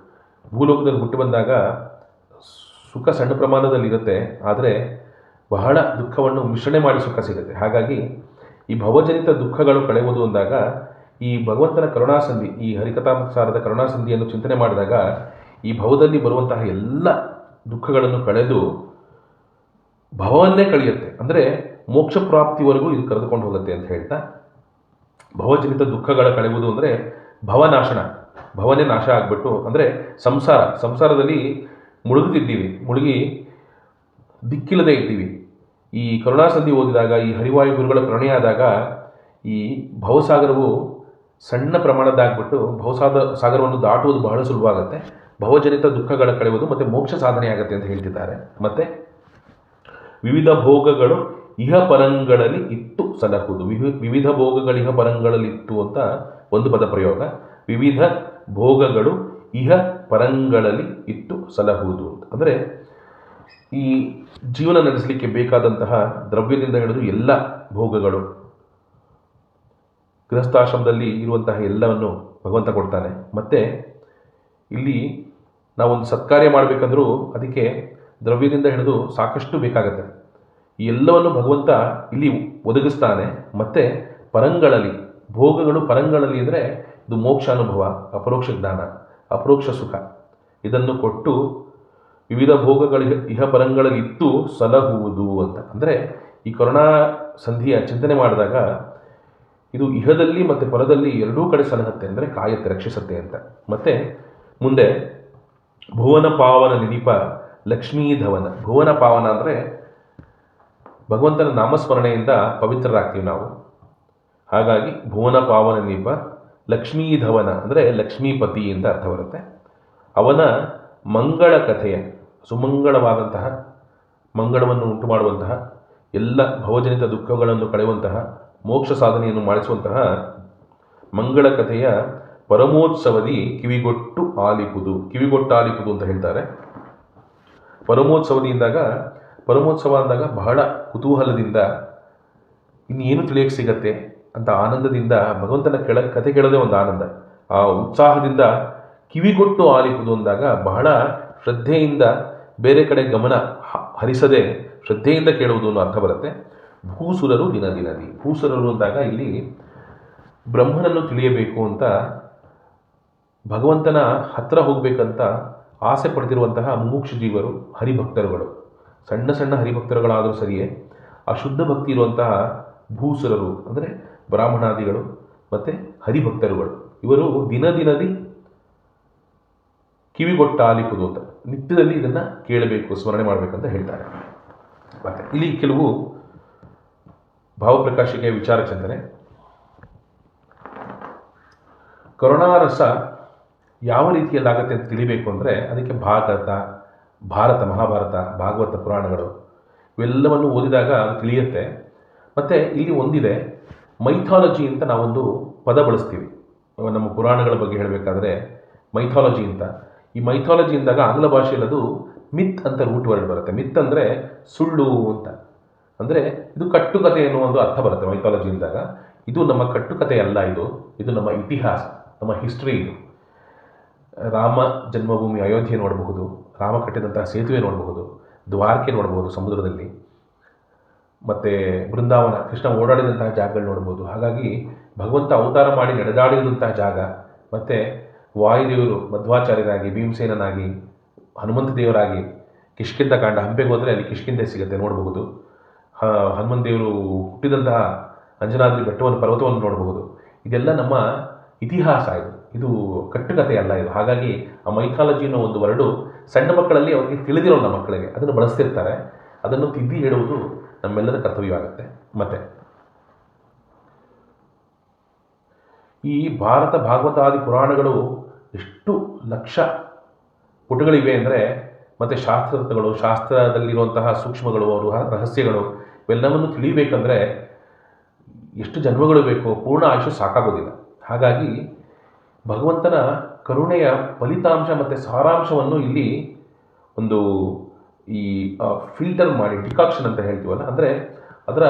ಭೂಲೋಕದಲ್ಲಿ ಹುಟ್ಟು ಬಂದಾಗ ಸುಖ ಸಣ್ಣ ಪ್ರಮಾಣದಲ್ಲಿರುತ್ತೆ, ಆದರೆ ಬಹಳ ದುಃಖವನ್ನು ಮಿಶ್ರಣೆ ಮಾಡಿ ಸುಖ ಸಿಗುತ್ತೆ. ಹಾಗಾಗಿ ಈ ಭವಜನಿತ ದುಃಖಗಳು ಕಳೆಯುವುದು ಅಂದಾಗ ಈ ಭಗವಂತನ ಕರುಣಾಸಂಧಿ, ಈ ಹರಿಕಥಾಸಾರದ ಕರುಣಾಸಂಧಿಯನ್ನು ಚಿಂತನೆ ಮಾಡಿದಾಗ ಈ ಭವದಲ್ಲಿ ಬರುವಂತಹ ಎಲ್ಲ ದುಃಖಗಳನ್ನು ಕಳೆದು ಭವವನ್ನೇ ಕಳೆಯುತ್ತೆ. ಅಂದರೆ ಮೋಕ್ಷ ಪ್ರಾಪ್ತಿವರೆಗೂ ಇದು ಕರೆದುಕೊಂಡು ಹೋಗುತ್ತೆ ಅಂತ ಹೇಳ್ತಾ, ಭವಜನಿತ ದುಃಖಗಳ ಕಳೆಯುವುದು ಅಂದರೆ ಭವನಾಶನ, ಭವನೇ ನಾಶ ಆಗಿಬಿಟ್ಟು, ಅಂದರೆ ಸಂಸಾರದಲ್ಲಿ ಮುಳುಗಿ ದಿಕ್ಕಿಲ್ಲದೆ ಇದ್ದೀವಿ. ಈ ಕರುಣಾಸಂಧಿ ಓದಿದಾಗ, ಈ ಹರಿವಾಯು ಗುರುಗಳ ಕರುಣೆಯಾದಾಗ ಈ ಭವಸಾಗರವು ಸಣ್ಣ ಪ್ರಮಾಣದಾಗ್ಬಿಟ್ಟು ಸಾಗರವನ್ನು ದಾಟುವುದು ಬಹಳ ಸುಲಭವಾಗುತ್ತೆ. ಭವಜನಿತ ದುಃಖಗಳ ಕಳೆಯುವುದು ಮತ್ತು ಮೋಕ್ಷ ಸಾಧನೆ ಆಗುತ್ತೆ ಅಂತ ಹೇಳ್ತಿದ್ದಾರೆ. ಮತ್ತು ವಿವಿಧ ಭೋಗಗಳು ಇಹ ಪರಂಗಳಲ್ಲಿ ಇತ್ತು ಸಲಹುವುದು. ವಿವಿಧ ಭೋಗಗಳು ಇಹ ಪರಂಗಳಲ್ಲಿ ಇತ್ತು ಅಂತ ಒಂದು ಪದ ಪ್ರಯೋಗ. ವಿವಿಧ ಭೋಗಗಳು ಇಹ ಪರಂಗಳಲ್ಲಿ ಇತ್ತು ಸಲಹುವುದು ಅಂತ ಅಂದರೆ ಈ ಜೀವನ ನಡೆಸಲಿಕ್ಕೆ ಬೇಕಾದಂತಹ ದ್ರವ್ಯದಿಂದ ಹಿಡಿದು ಎಲ್ಲ ಭೋಗಗಳು, ಗೃಹಸ್ಥಾಶ್ರಮದಲ್ಲಿ ಇರುವಂತಹ ಎಲ್ಲವನ್ನು ಭಗವಂತ ಕೊಡ್ತಾನೆ. ಮತ್ತು ಇಲ್ಲಿ ನಾವೊಂದು ಸತ್ಕಾರ್ಯ ಮಾಡಬೇಕಂದ್ರೂ ಅದಕ್ಕೆ ದ್ರವ್ಯದಿಂದ ಹಿಡಿದು ಸಾಕಷ್ಟು ಬೇಕಾಗತ್ತೆ. ಈ ಎಲ್ಲವನ್ನು ಭಗವಂತ ಇಲ್ಲಿ ಒದಗಿಸ್ತಾನೆ. ಮತ್ತು ಪರಂಗಳಲ್ಲಿ, ಭೋಗಗಳು ಪರಂಗಳಲ್ಲಿ ಅಂದರೆ ಇದು ಮೋಕ್ಷ ಅನುಭವ, ಅಪರೋಕ್ಷ ಜ್ಞಾನ, ಅಪರೋಕ್ಷ ಸುಖ, ಇದನ್ನು ಕೊಟ್ಟು ವಿವಿಧ ಭೋಗಗಳಿಗೆ ಇಹ ಪರಂಗಳಲ್ಲಿ ಇತ್ತು ಸಲಹುವುದು ಅಂತ. ಅಂದರೆ ಈ ಕರುಣಾ ಸಂಧಿಯ ಚಿಂತನೆ ಮಾಡಿದಾಗ ಇದು ಇಹದಲ್ಲಿ ಮತ್ತು ಪರದಲ್ಲಿ ಎರಡೂ ಕಡೆ ಸಲಹುತ್ತೆ, ಅಂದರೆ ಕಾಯುತ್ತೆ, ರಕ್ಷಿಸುತ್ತೆ ಅಂತ. ಮತ್ತು ಮುಂದೆ ಭುವನ ಪಾವನ ನಿನಿಪ ಲಕ್ಷ್ಮೀಧವನ. ಭುವನ ಪಾವನ ಅಂದರೆ ಭಗವಂತನ ನಾಮಸ್ಮರಣೆಯಿಂದ ಪವಿತ್ರರಾಗ್ತೀವಿ ನಾವು. ಹಾಗಾಗಿ ಭುವನ ಪಾವನ ನಿನಿಪ ಲಕ್ಷ್ಮೀಧವನ ಅಂದರೆ ಲಕ್ಷ್ಮೀಪತಿ ಅಂತ ಅರ್ಥ ಬರುತ್ತೆ. ಅವನ ಮಂಗಳ ಕಥೆಯ, ಸುಮಂಗಳವಾದಂತಹ ಮಂಗಳವನ್ನು ಉಂಟು ಮಾಡುವಂತಹ, ಎಲ್ಲ ಭವಜನಿತ ದುಃಖಗಳನ್ನು ಕಳೆಯುವಂತಹ, ಮೋಕ್ಷ ಸಾಧನೆಯನ್ನು ಮಾಡಿಸುವಂತಹ ಮಂಗಳ ಕಥೆಯ ಪರಮೋತ್ಸವದಿ ಕಿವಿಗೊಟ್ಟು ಆಲಿಪುದು. ಕಿವಿಗೊಟ್ಟು ಆಲಿಪುದು ಅಂತ ಹೇಳ್ತಾರೆ. ಪರಮೋತ್ಸವ ಅಂದಾಗ ಬಹಳ ಕುತೂಹಲದಿಂದ ಇನ್ನೇನು ತಿಳಿಯೋಕ್ಕೆ ಸಿಗತ್ತೆ ಅಂತ ಆನಂದದಿಂದ, ಭಗವಂತನ ಕಥೆ ಕೇಳೋದೇ ಒಂದು ಆನಂದ. ಆ ಉತ್ಸಾಹದಿಂದ ಕಿವಿಗೊಟ್ಟು ಆಲಿಪುದು ಅಂದಾಗ ಬಹಳ ಶ್ರದ್ಧೆಯಿಂದ, ಬೇರೆ ಕಡೆ ಗಮನ ಹರಿಸದೆ ಶ್ರದ್ಧೆಯಿಂದ ಕೇಳುವುದು ಅನ್ನೋ ಅರ್ಥ ಬರುತ್ತೆ. ಭೂಸುರರು ದಿನ ದಿನದಿ. ಭೂಸುರರು ಅಂದಾಗ ಇಲ್ಲಿ ಬ್ರಹ್ಮನನ್ನು ತಿಳಿಯಬೇಕು ಅಂತ, ಭಗವಂತನ ಹತ್ತಿರ ಹೋಗಬೇಕಂತ ಆಸೆ ಪಡ್ತಿರುವಂತಹ ಮುಮುಕ್ಷು ಜೀವರು, ಹರಿಭಕ್ತರುಗಳು, ಸಣ್ಣ ಸಣ್ಣ ಹರಿಭಕ್ತರುಗಳಾದರೂ ಸರಿಯೇ, ಆ ಶುದ್ಧ ಭಕ್ತಿ ಇರುವಂತಹ ಭೂಸುರರು ಅಂದರೆ ಬ್ರಾಹ್ಮಣಾದಿಗಳು ಮತ್ತು ಹರಿಭಕ್ತರುಗಳು, ಇವರು ದಿನ ದಿನದಿ ಕಿವಿಗೊಟ್ಟ ಆಲಿಪುದು ಅಂತ, ನಿತ್ಯದಲ್ಲಿ ಇದನ್ನು ಕೇಳಬೇಕು, ಸ್ಮರಣೆ ಮಾಡಬೇಕಂತ ಹೇಳ್ತಾರೆ. ಮತ್ತು ಇಲ್ಲಿ ಕೆಲವು ಭಾವಪ್ರಕಾಶಿಕೆಯ ವಿಚಾರ ಚಿಂತನೆ. ಕರುಣಾ ರಸ ಯಾವ ರೀತಿಯಲ್ಲಾಗತ್ತೆ ಅಂತ ತಿಳಿಬೇಕು ಅಂದರೆ ಅದಕ್ಕೆ ಭಾರತ ಮಹಾಭಾರತ ಭಾಗವತ ಪುರಾಣಗಳು ಇವೆಲ್ಲವನ್ನು ಓದಿದಾಗ ಅದು ತಿಳಿಯುತ್ತೆ. ಮತ್ತು ಇಲ್ಲಿ ಒಂದಿದೆ, ಮೈಥಾಲಜಿ ಅಂತ ನಾವೊಂದು ಪದ ಬಳಸ್ತೀವಿ ನಮ್ಮ ಪುರಾಣಗಳ ಬಗ್ಗೆ ಹೇಳಬೇಕಾದ್ರೆ. ಮೈಥಾಲಜಿ ಅಂತ, ಈ ಮೈಥಾಲಜಿ ಅಂದಾಗ ಆಂಗ್ಲ ಭಾಷೆಯಲ್ಲಿ ಅದು ಮಿತ್ ಅಂತ ರೂಟ್ ವರ್ಡ್ ಬರುತ್ತೆ. ಮಿತ್ ಅಂದರೆ ಸುಳ್ಳು ಅಂತ, ಅಂದರೆ ಇದು ಕಟ್ಟುಕತೆ ಎನ್ನುವ ಒಂದು ಅರ್ಥ ಬರುತ್ತೆ ಮೈಥಾಲಜಿ ಅಂದಾಗ. ಇದು ನಮ್ಮ ಕಟ್ಟುಕತೆ ಅಲ್ಲ, ಇದು ನಮ್ಮ ಇತಿಹಾಸ, ನಮ್ಮ ಹಿಸ್ಟ್ರಿ. ಇದು ರಾಮ ಜನ್ಮಭೂಮಿ ಅಯೋಧ್ಯೆ ನೋಡಬಹುದು, ರಾಮ ಕಟ್ಟಿದಂತಹ ಸೇತುವೆ ನೋಡಬಹುದು, ದ್ವಾರಕೆ ನೋಡಬಹುದು ಸಮುದ್ರದಲ್ಲಿ, ಮತ್ತು ಬೃಂದಾವನ ಕೃಷ್ಣ ಓಡಾಡಿದಂತಹ ಜಾಗಗಳು ನೋಡ್ಬೋದು. ಹಾಗಾಗಿ ಭಗವಂತ ಅವತಾರ ಮಾಡಿ ನಡೆದಾಡಿದಂತಹ ಜಾಗ, ಮತ್ತು ವಾಯುದೇವರು ಮಧ್ವಾಚಾರ್ಯರಾಗಿ, ಭೀಮಸೇನನಾಗಿ, ಹನುಮಂತ ದೇವರಾಗಿ, ಕಿಷ್ಕಿಂಧ ಕಾಂಡ ಹಂಪೆಗೆ ಹೋದರೆ ಅಲ್ಲಿ ಕಿಷ್ಕಿಂಧೆ ಸಿಗುತ್ತೆ ನೋಡಬಹುದು. ಹನುಮಂತ ದೇವರು ಹುಟ್ಟಿದಂತಹ ಅಂಜನಾದ್ರಿ ಬೆಟ್ಟವನ್ನು ಪರ್ವತವನ್ನು ನೋಡಬಹುದು. ಇದೆಲ್ಲ ನಮ್ಮ ಇತಿಹಾಸ. ಇದು ಕಟ್ಟುಕತೆ ಅಲ್ಲ ಇದು. ಹಾಗಾಗಿ ಆ ಮೈಥಾಲಜಿ ಅನ್ನೋ ಒಂದು ವರ್ಡು ಸಣ್ಣ ಮಕ್ಕಳಲ್ಲಿ ಅವರಿಗೆ ತಿಳಿದಿರೋಲ್ಲ, ಮಕ್ಕಳಿಗೆ ಅದನ್ನು ಬಳಸ್ತಿರ್ತಾರೆ. ಅದನ್ನು ತಿದ್ದಿ ಹೇಳುವುದು ನಮ್ಮೆಲ್ಲರ ಕರ್ತವ್ಯವಾಗುತ್ತೆ. ಮತ್ತು ಈ ಭಾರತ ಭಾಗವತಾದಿ ಪುರಾಣಗಳು ಎಷ್ಟು ಲಕ್ಷ ಪುಟಗಳಿವೆ ಅಂದರೆ, ಮತ್ತು ಶಾಸ್ತ್ರದಲ್ಲಿರುವಂತಹ ಸೂಕ್ಷ್ಮಗಳು, ರಹಸ್ಯಗಳು ಇವೆಲ್ಲವನ್ನು ತಿಳಿಯಬೇಕಂದ್ರೆ ಎಷ್ಟು ಜನ್ಮಗಳು ಬೇಕೋ, ಪೂರ್ಣ ಆಯುಷ್ಯ ಸಾಕಾಗೋದಿಲ್ಲ. ಹಾಗಾಗಿ ಭಗವಂತನ ಕರುಣೆಯ ಫಲಿತಾಂಶ ಮತ್ತು ಸಾರಾಂಶವನ್ನು ಇಲ್ಲಿ ಒಂದು ಈ ಫಿಲ್ಟರ್ ಮಾಡಿ, ಡಿಕಾಕ್ಷನ್ ಅಂತ ಹೇಳ್ತೀವಲ್ಲ, ಅಂದರೆ ಅದರ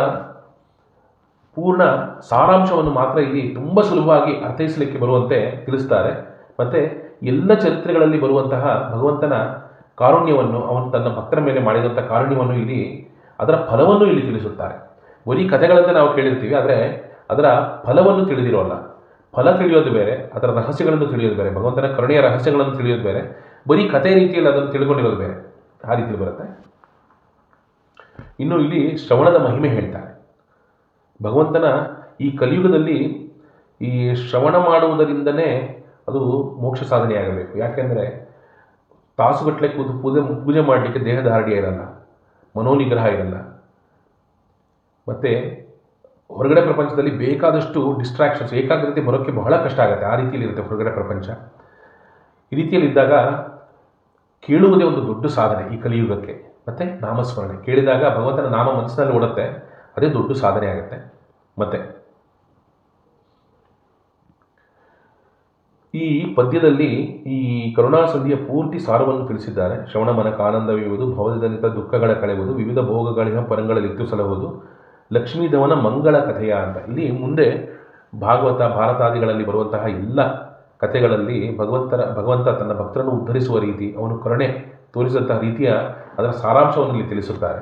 ಪೂರ್ಣ ಸಾರಾಂಶವನ್ನು ಮಾತ್ರ ಇಲ್ಲಿ ತುಂಬ ಸುಲಭವಾಗಿ ಅರ್ಥೈಸಲಿಕ್ಕೆ ಬರುವಂತೆ ತಿಳಿಸ್ತಾರೆ. ಮತ್ತು ಎಲ್ಲ ಚರಿತ್ರೆಗಳಲ್ಲಿ ಬರುವಂತಹ ಭಗವಂತನ ಕಾರುಣ್ಯವನ್ನು, ಅವನು ತನ್ನ ಭಕ್ತರ ಮೇಲೆ ಮಾಡಿದಂಥ ಕಾರುಣ್ಯವನ್ನು ಇಲ್ಲಿ, ಅದರ ಫಲವನ್ನು ಇಲ್ಲಿ ತಿಳಿಸುತ್ತಾರೆ. ಬರೀ ಕಥೆಗಳಂತೆ ನಾವು ಕೇಳಿರ್ತೀವಿ, ಆದರೆ ಅದರ ಫಲವನ್ನು ತಿಳಿದಿರೋಲ್ಲ. ಫಲ ತಿಳಿಯೋದು ಬೇರೆ, ಅದರ ರಹಸ್ಯಗಳನ್ನು ತಿಳಿಯೋದು ಬೇರೆ, ಭಗವಂತನ ಕರುಣೆಯ ರಹಸ್ಯಗಳನ್ನು ತಿಳಿಯೋದು ಬೇರೆ, ಬರೀ ಕಥೆ ರೀತಿಯಲ್ಲಿ ಅದನ್ನು ತಿಳ್ಕೊಂಡಿರೋದು ಬೇರೆ. ಆ ರೀತಿಯಲ್ಲಿ ಬರುತ್ತೆ. ಇನ್ನು ಇಲ್ಲಿ ಶ್ರವಣದ ಮಹಿಮೆ ಹೇಳ್ತಾರೆ. ಭಗವಂತನ ಈ ಕಲಿಯುಗದಲ್ಲಿ ಈ ಶ್ರವಣ ಮಾಡುವುದರಿಂದನೇ ಅದು ಮೋಕ್ಷ ಸಾಧನೆಯಾಗಬೇಕು. ಯಾಕೆಂದರೆ ತಾಸುಗಟ್ಟಲೆ ಕೂತು ಪೂಜೆ ಮಾಡಲಿಕ್ಕೆ ದೇಹದ ಹಾರ್ಡಿಯ ಇರಲ್ಲ, ಮನೋನಿಗ್ರಹ ಇರಲ್ಲ. ಮತ್ತು ಹೊರಗಡೆ ಪ್ರಪಂಚದಲ್ಲಿ ಬೇಕಾದಷ್ಟು ಡಿಸ್ಟ್ರಾಕ್ಷನ್ಸ್, ಏಕಾಗ್ರತೆ ಬರೋಕ್ಕೆ ಬಹಳ ಕಷ್ಟ ಆಗುತ್ತೆ. ಆ ರೀತಿಯಲ್ಲಿ ಇರುತ್ತೆ ಹೊರಗಡೆ ಪ್ರಪಂಚ. ಈ ರೀತಿಯಲ್ಲಿದ್ದಾಗ ಕೇಳುವುದೇ ಒಂದು ದೊಡ್ಡ ಸಾಧನೆ ಈ ಕಲಿಯುಗಕ್ಕೆ. ಮತ್ತು ನಾಮಸ್ಮರಣೆ ಕೇಳಿದಾಗ ಭಗವಂತನ ನಾಮ ಮನಸ್ಸಿನಲ್ಲಿ ಓಡುತ್ತೆ, ಅದೇ ದೊಡ್ಡ ಸಾಧನೆ ಆಗುತ್ತೆ. ಮತ್ತು ಈ ಪದ್ಯದಲ್ಲಿ ಈ ಕರುಣಾಸಂಧಿಯ ಪೂರ್ತಿ ಸಾರವನ್ನು ತಿಳಿಸಿದ್ದಾರೆ. ಶ್ರವಣ ಮನಕ ಆನಂದವಿಯುವುದು, ಭವಜನಿತ ದುಃಖಗಳ ಕಳೆಯುವುದು, ವಿವಿಧ ಭೋಗಗಳಿಂದ ಪರಂಗಳಲ್ಲಿ ಸಲಹುವುದು, ಲಕ್ಷ್ಮೀದೇವನ ಮಂಗಳ ಕಥೆಯ ಅಂತ. ಇಲ್ಲಿ ಮುಂದೆ ಭಾಗವತ ಭಾರತಾದಿಗಳಲ್ಲಿ ಬರುವಂತಹ ಎಲ್ಲ ಕಥೆಗಳಲ್ಲಿ ಭಗವಂತ ತನ್ನ ಭಕ್ತರನ್ನು ಉದ್ಧರಿಸುವ ರೀತಿ, ಅವನು ಕರುಣೆ ತೋರಿಸಿದಂತಹ ರೀತಿಯ ಅದರ ಸಾರಾಂಶವನ್ನು ಇಲ್ಲಿ ತಿಳಿಸುತ್ತಾರೆ,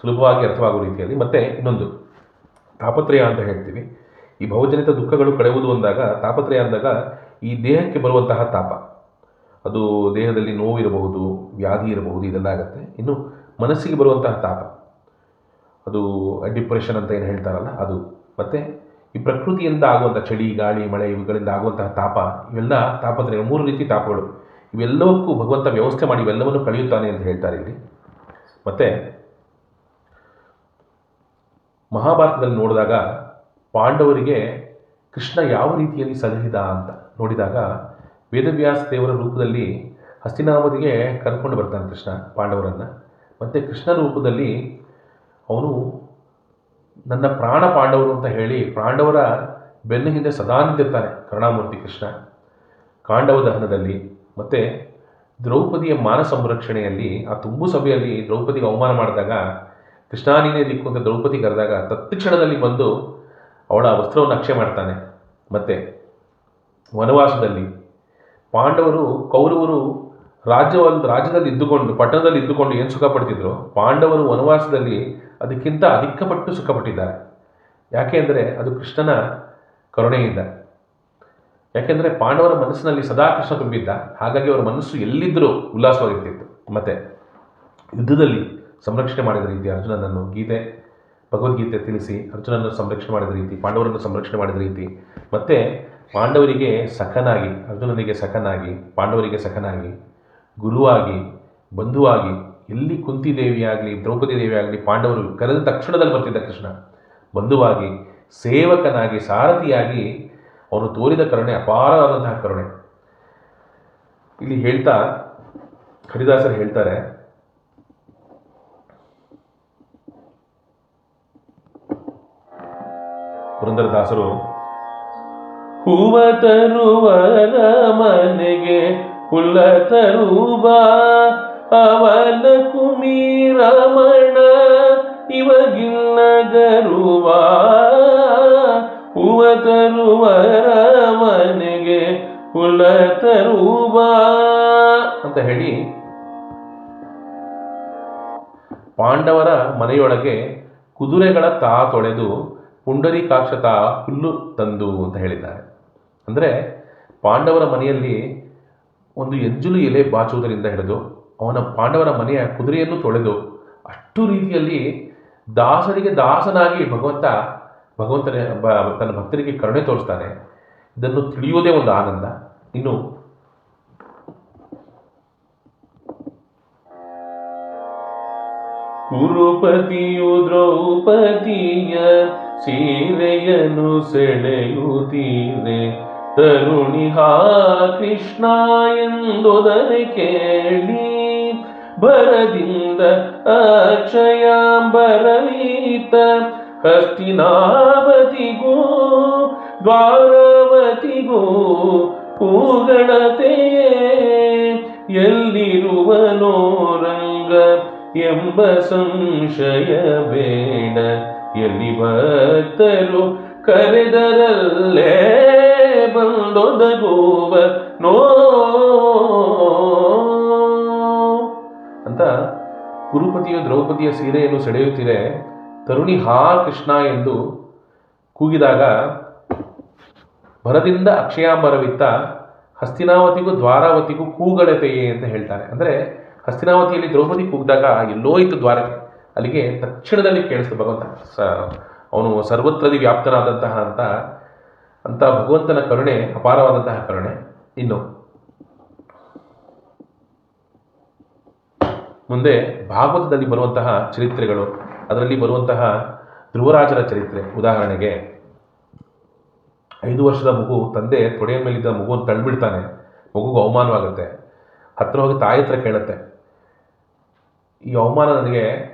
ಸುಲಭವಾಗಿ ಅರ್ಥವಾಗುವ ರೀತಿಯಲ್ಲಿ. ಮತ್ತು ಇನ್ನೊಂದು ತಾಪತ್ರಯ ಅಂತ ಹೇಳ್ತೀವಿ. ಈ ಭವಜನಿತ ದುಃಖಗಳು ಕಳೆಯುವುದು ಅಂದಾಗ, ತಾಪತ್ರಯ ಅಂದಾಗ ಈ ದೇಹಕ್ಕೆ ಬರುವಂತಹ ತಾಪ, ಅದು ದೇಹದಲ್ಲಿ ನೋವು ಇರಬಹುದು, ವ್ಯಾಧಿ ಇರಬಹುದು, ಇದೆಲ್ಲ ಆಗುತ್ತೆ. ಇನ್ನು ಮನಸ್ಸಿಗೆ ಬರುವಂತಹ ತಾಪ, ಅದು ಡಿಪ್ರೆಷನ್ ಅಂತ ಏನು ಹೇಳ್ತಾರಲ್ಲ ಅದು. ಮತ್ತು ಈ ಪ್ರಕೃತಿಯಿಂದ ಆಗುವಂಥ ಚಳಿ, ಗಾಳಿ, ಮಳೆ ಇವುಗಳಿಂದ ಆಗುವಂತಹ ತಾಪ, ಇವೆಲ್ಲ ತಾಪತ್ರಯ. 3 ರೀತಿ ತಾಪಗಳು. ಇವೆಲ್ಲವಕ್ಕೂ ಭಗವಂತ ವ್ಯವಸ್ಥೆ ಮಾಡಿ ಇವೆಲ್ಲವನ್ನು ಕಳೆಯುತ್ತಾನೆ ಅಂತ ಹೇಳ್ತಾರೆ ಇಲ್ಲಿ. ಮತ್ತು ಮಹಾಭಾರತದಲ್ಲಿ ನೋಡಿದಾಗ ಪಾಂಡವರಿಗೆ ಕೃಷ್ಣ ಯಾವ ರೀತಿಯಲ್ಲಿ ಸಲಹಿದ ಅಂತ ನೋಡಿದಾಗ, ವೇದವ್ಯಾಸ ದೇವರ ರೂಪದಲ್ಲಿ ಹಸ್ತಿನಾವತಿಗೆ ಕರ್ಕೊಂಡು ಬರ್ತಾನೆ ಕೃಷ್ಣ ಪಾಂಡವರನ್ನು. ಮತ್ತು ಕೃಷ್ಣ ರೂಪದಲ್ಲಿ ಅವನು ನನ್ನ ಪ್ರಾಣ ಪಾಂಡವರು ಅಂತ ಹೇಳಿ ಪಾಂಡವರ ಬೆನ್ನ ಹಿಂದೆ ಸದಾ ನಿಂತಿರ್ತಾನೆ ಕರುಣಾಮೂರ್ತಿ ಕೃಷ್ಣ. ಕಾಂಡವ ದಹನದಲ್ಲಿ ಮತ್ತು ದ್ರೌಪದಿಯ ಮಾನ ಸಂರಕ್ಷಣೆಯಲ್ಲಿ, ಆ ತುಂಬು ಸಭೆಯಲ್ಲಿ ದ್ರೌಪದಿಗೆ ಅವಮಾನ ಮಾಡಿದಾಗ ಕೃಷ್ಣ ನೀನೇ ದಿಕ್ಕು ಅಂತ ದ್ರೌಪದಿ ಕರೆದಾಗ ತತ್ಕ್ಷಣದಲ್ಲಿ ಬಂದು ಅವಳ ವಸ್ತ್ರವನ್ನು ಅಕ್ಷೆ ಮಾಡ್ತಾನೆ. ಮತ್ತು ವನವಾಸದಲ್ಲಿ ಪಾಂಡವರು, ಕೌರವರು ರಾಜ್ಯದಲ್ಲಿ ಇದ್ದುಕೊಂಡು, ಪಟ್ಟಣದಲ್ಲಿ ಇದ್ದುಕೊಂಡು ಏನು ಸುಖ ಪಡ್ತಿದ್ರು, ಪಾಂಡವರು ವನವಾಸದಲ್ಲಿ ಅದಕ್ಕಿಂತ ಅಧಿಕಪಟ್ಟು ಸುಖಪಟ್ಟಿದ್ದಾರೆ. ಯಾಕೆ ಅಂದರೆ ಅದು ಕೃಷ್ಣನ ಕರುಣೆಯಿಂದ. ಯಾಕೆಂದರೆ ಪಾಂಡವರ ಮನಸ್ಸಿನಲ್ಲಿ ಸದಾ ಕೃಷ್ಣ ತುಂಬಿದ್ದ, ಹಾಗಾಗಿ ಅವರ ಮನಸ್ಸು ಎಲ್ಲಿದ್ದರೂ ಉಲ್ಲಾಸವಾಗಿರ್ತಿತ್ತು. ಮತ್ತು ಯುದ್ಧದಲ್ಲಿ ಸಂರಕ್ಷಣೆ ಮಾಡಿದ ರೀತಿ, ಅರ್ಜುನನನ್ನು ಭಗವದ್ಗೀತೆ ತಿಳಿಸಿ ಅರ್ಜುನನನ್ನು ಸಂರಕ್ಷಣೆ ಮಾಡಿದ ರೀತಿ, ಪಾಂಡವರನ್ನು ಸಂರಕ್ಷಣೆ ಮಾಡಿದ ರೀತಿ, ಮತ್ತು ಪಾಂಡವರಿಗೆ ಸಖನಾಗಿ, ಅರ್ಜುನನಿಗೆ ಸಖನಾಗಿ, ಪಾಂಡವರಿಗೆ ಸಖನಾಗಿ, ಗುರುವಾಗಿ, ಬಂಧುವಾಗಿ, ಎಲ್ಲಿ ಕುಂತಿದೇವಿಯಾಗಲಿ ದ್ರೌಪದಿ ದೇವಿಯಾಗಲಿ ಪಾಂಡವರು ಕರೆದ ತಕ್ಷಣದಲ್ಲಿ ಬರ್ತಿದ್ದ ಕೃಷ್ಣ, ಬಂಧುವಾಗಿ, ಸೇವಕನಾಗಿ, ಸಾರಥಿಯಾಗಿ ಅವನು ತೋರಿದ ಕರುಣೆ ಅಪಾರವಾದಂತಹ ಕರುಣೆ. ಇಲ್ಲಿ ಹೇಳ್ತಾ ಹರಿದಾಸರು ಹೇಳ್ತಾರೆ, ಪುರಂದರದಾಸರು, ಹೂವ ತರುವರ ಮನೆಗೆ ಹುಲ್ಲ ತರುವ ಅವನ ಕುಮೀರಮಣ ಇವಗಿಲ್ಲ ಗರುವ. ಹೂವ ತರುವರ ಮನೆಗೆ ಹುಲ್ಲ ತರುವ ಅಂತ ಹೇಳಿ ಪಾಂಡವರ ಮನೆಯೊಳಗೆ ಕುದುರೆಗಳ ತಾ ತೊಳೆದು ಪುಂಡರೀಕಾಕ್ಷ ತಾ ಹುಲ್ಲು ತಂದು ಅಂತ ಹೇಳಿದ್ದಾರೆ. ಅಂದರೆ ಪಾಂಡವರ ಮನೆಯಲ್ಲಿ ಒಂದು ಎಂಜಲು ಎಲೆ ಬಾಚುವುದರಿಂದ ಹಿಡಿದು ಪಾಂಡವರ ಮನೆಯ ಕುದುರೆಯನ್ನು ತೊಳೆದು ಅಷ್ಟು ರೀತಿಯಲ್ಲಿ ದಾಸರಿಗೆ ದಾಸನಾಗಿ ಭಗವಂತನ ತನ್ನ ಭಕ್ತರಿಗೆ ಕರುಣೆ ತೋರಿಸ್ತಾನೆ. ಇದನ್ನು ತಿಳಿಯುವುದೇ ಒಂದು ಆನಂದ. ಇನ್ನು ಕುರುಪತಿಯು ದ್ರೌಪದಿಯ ಸೀರೆಯನ್ನು ಸೆಳೆಯುತ್ತೀರೆ, ತರುಣಿ ಹಾ ಕೃಷ್ಣ ಎಂದುದನೆ ಕೇಳಿ, ಭರದಿಂದ ಅಕ್ಷಯಾಂಬರವೀತ ಹಸ್ತಿನಾವತಿಗೂ ದ್ವಾರಾವತಿಗೂ ಪೂಗಣತೆಯೇ, ಎಲ್ಲಿರುವನೋ ರಂಗ ಎಂಬ ಸಂಶಯ ಬೇಡ, ಎಲ್ಲಿ ಭಕ್ತರು ಕರೆದರಲ್ಲೇ ಬಂದೊದಗುವ ನೋ ಅಂತ. ಕುರುಪತಿಯು ದ್ರೌಪದಿಯ ಸೀರೆಯನ್ನು ಸೆಳೆಯುತ್ತಿರೆ, ತರುಣಿ ಹಾ ಕೃಷ್ಣ ಎಂದು ಕೂಗಿದಾಗ ಭರದಿಂದ ಅಕ್ಷಯಾಂಬರವಿತ್ತ ಹಸ್ತಿನಾವತಿಗೂ ದ್ವಾರಾವತಿಗೂ ಕೂಗಳತೆಯೇ ಅಂತ ಹೇಳ್ತಾರೆ. ಅಂದರೆ ಹಸ್ತಿನಾವತಿಯಲ್ಲಿ ದ್ರೌಪದಿ ಕೂಗಿದಾಗ ಎಲ್ಲೋ ಇತ್ತು ದ್ವಾರಕ್ಕೆ, ಅಲ್ಲಿಗೆ ತಕ್ಷಣದಲ್ಲಿ ಕೇಳಿಸ್ತು ಭಗವಂತ. ಅವನು ಸರ್ವತ್ರದಿ ವ್ಯಾಪ್ತನಾದಂತಹ ಅಂತ ಭಗವಂತನ ಕರುಣೆ ಅಪಾರವಾದಂತಹ ಕರುಣೆ. ಇನ್ನು ಮುಂದೆ ಭಾಗವತದಲ್ಲಿ ಬರುವಂತಹ ಚರಿತ್ರೆಗಳು, ಅದರಲ್ಲಿ ಬರುವಂತಹ ಧ್ರುವರಾಜರ ಚರಿತ್ರೆ. ಉದಾಹರಣೆಗೆ 5 ವರ್ಷದ ಮಗು ತಂದೆ ತೊಡೆಯ ಮೇಲಿದ್ದ ಮಗುವನ್ನು ತಳ್ಳಿಬಿಡ್ತಾನೆ. ಮಗುಗೆ ಅವಮಾನವಾಗುತ್ತೆ. ಹತ್ರ ಹೋಗಿ ತಾಯಿ ಹತ್ರ ಕೇಳುತ್ತೆ, ಈ ಅವಮಾನ ನನಗೆ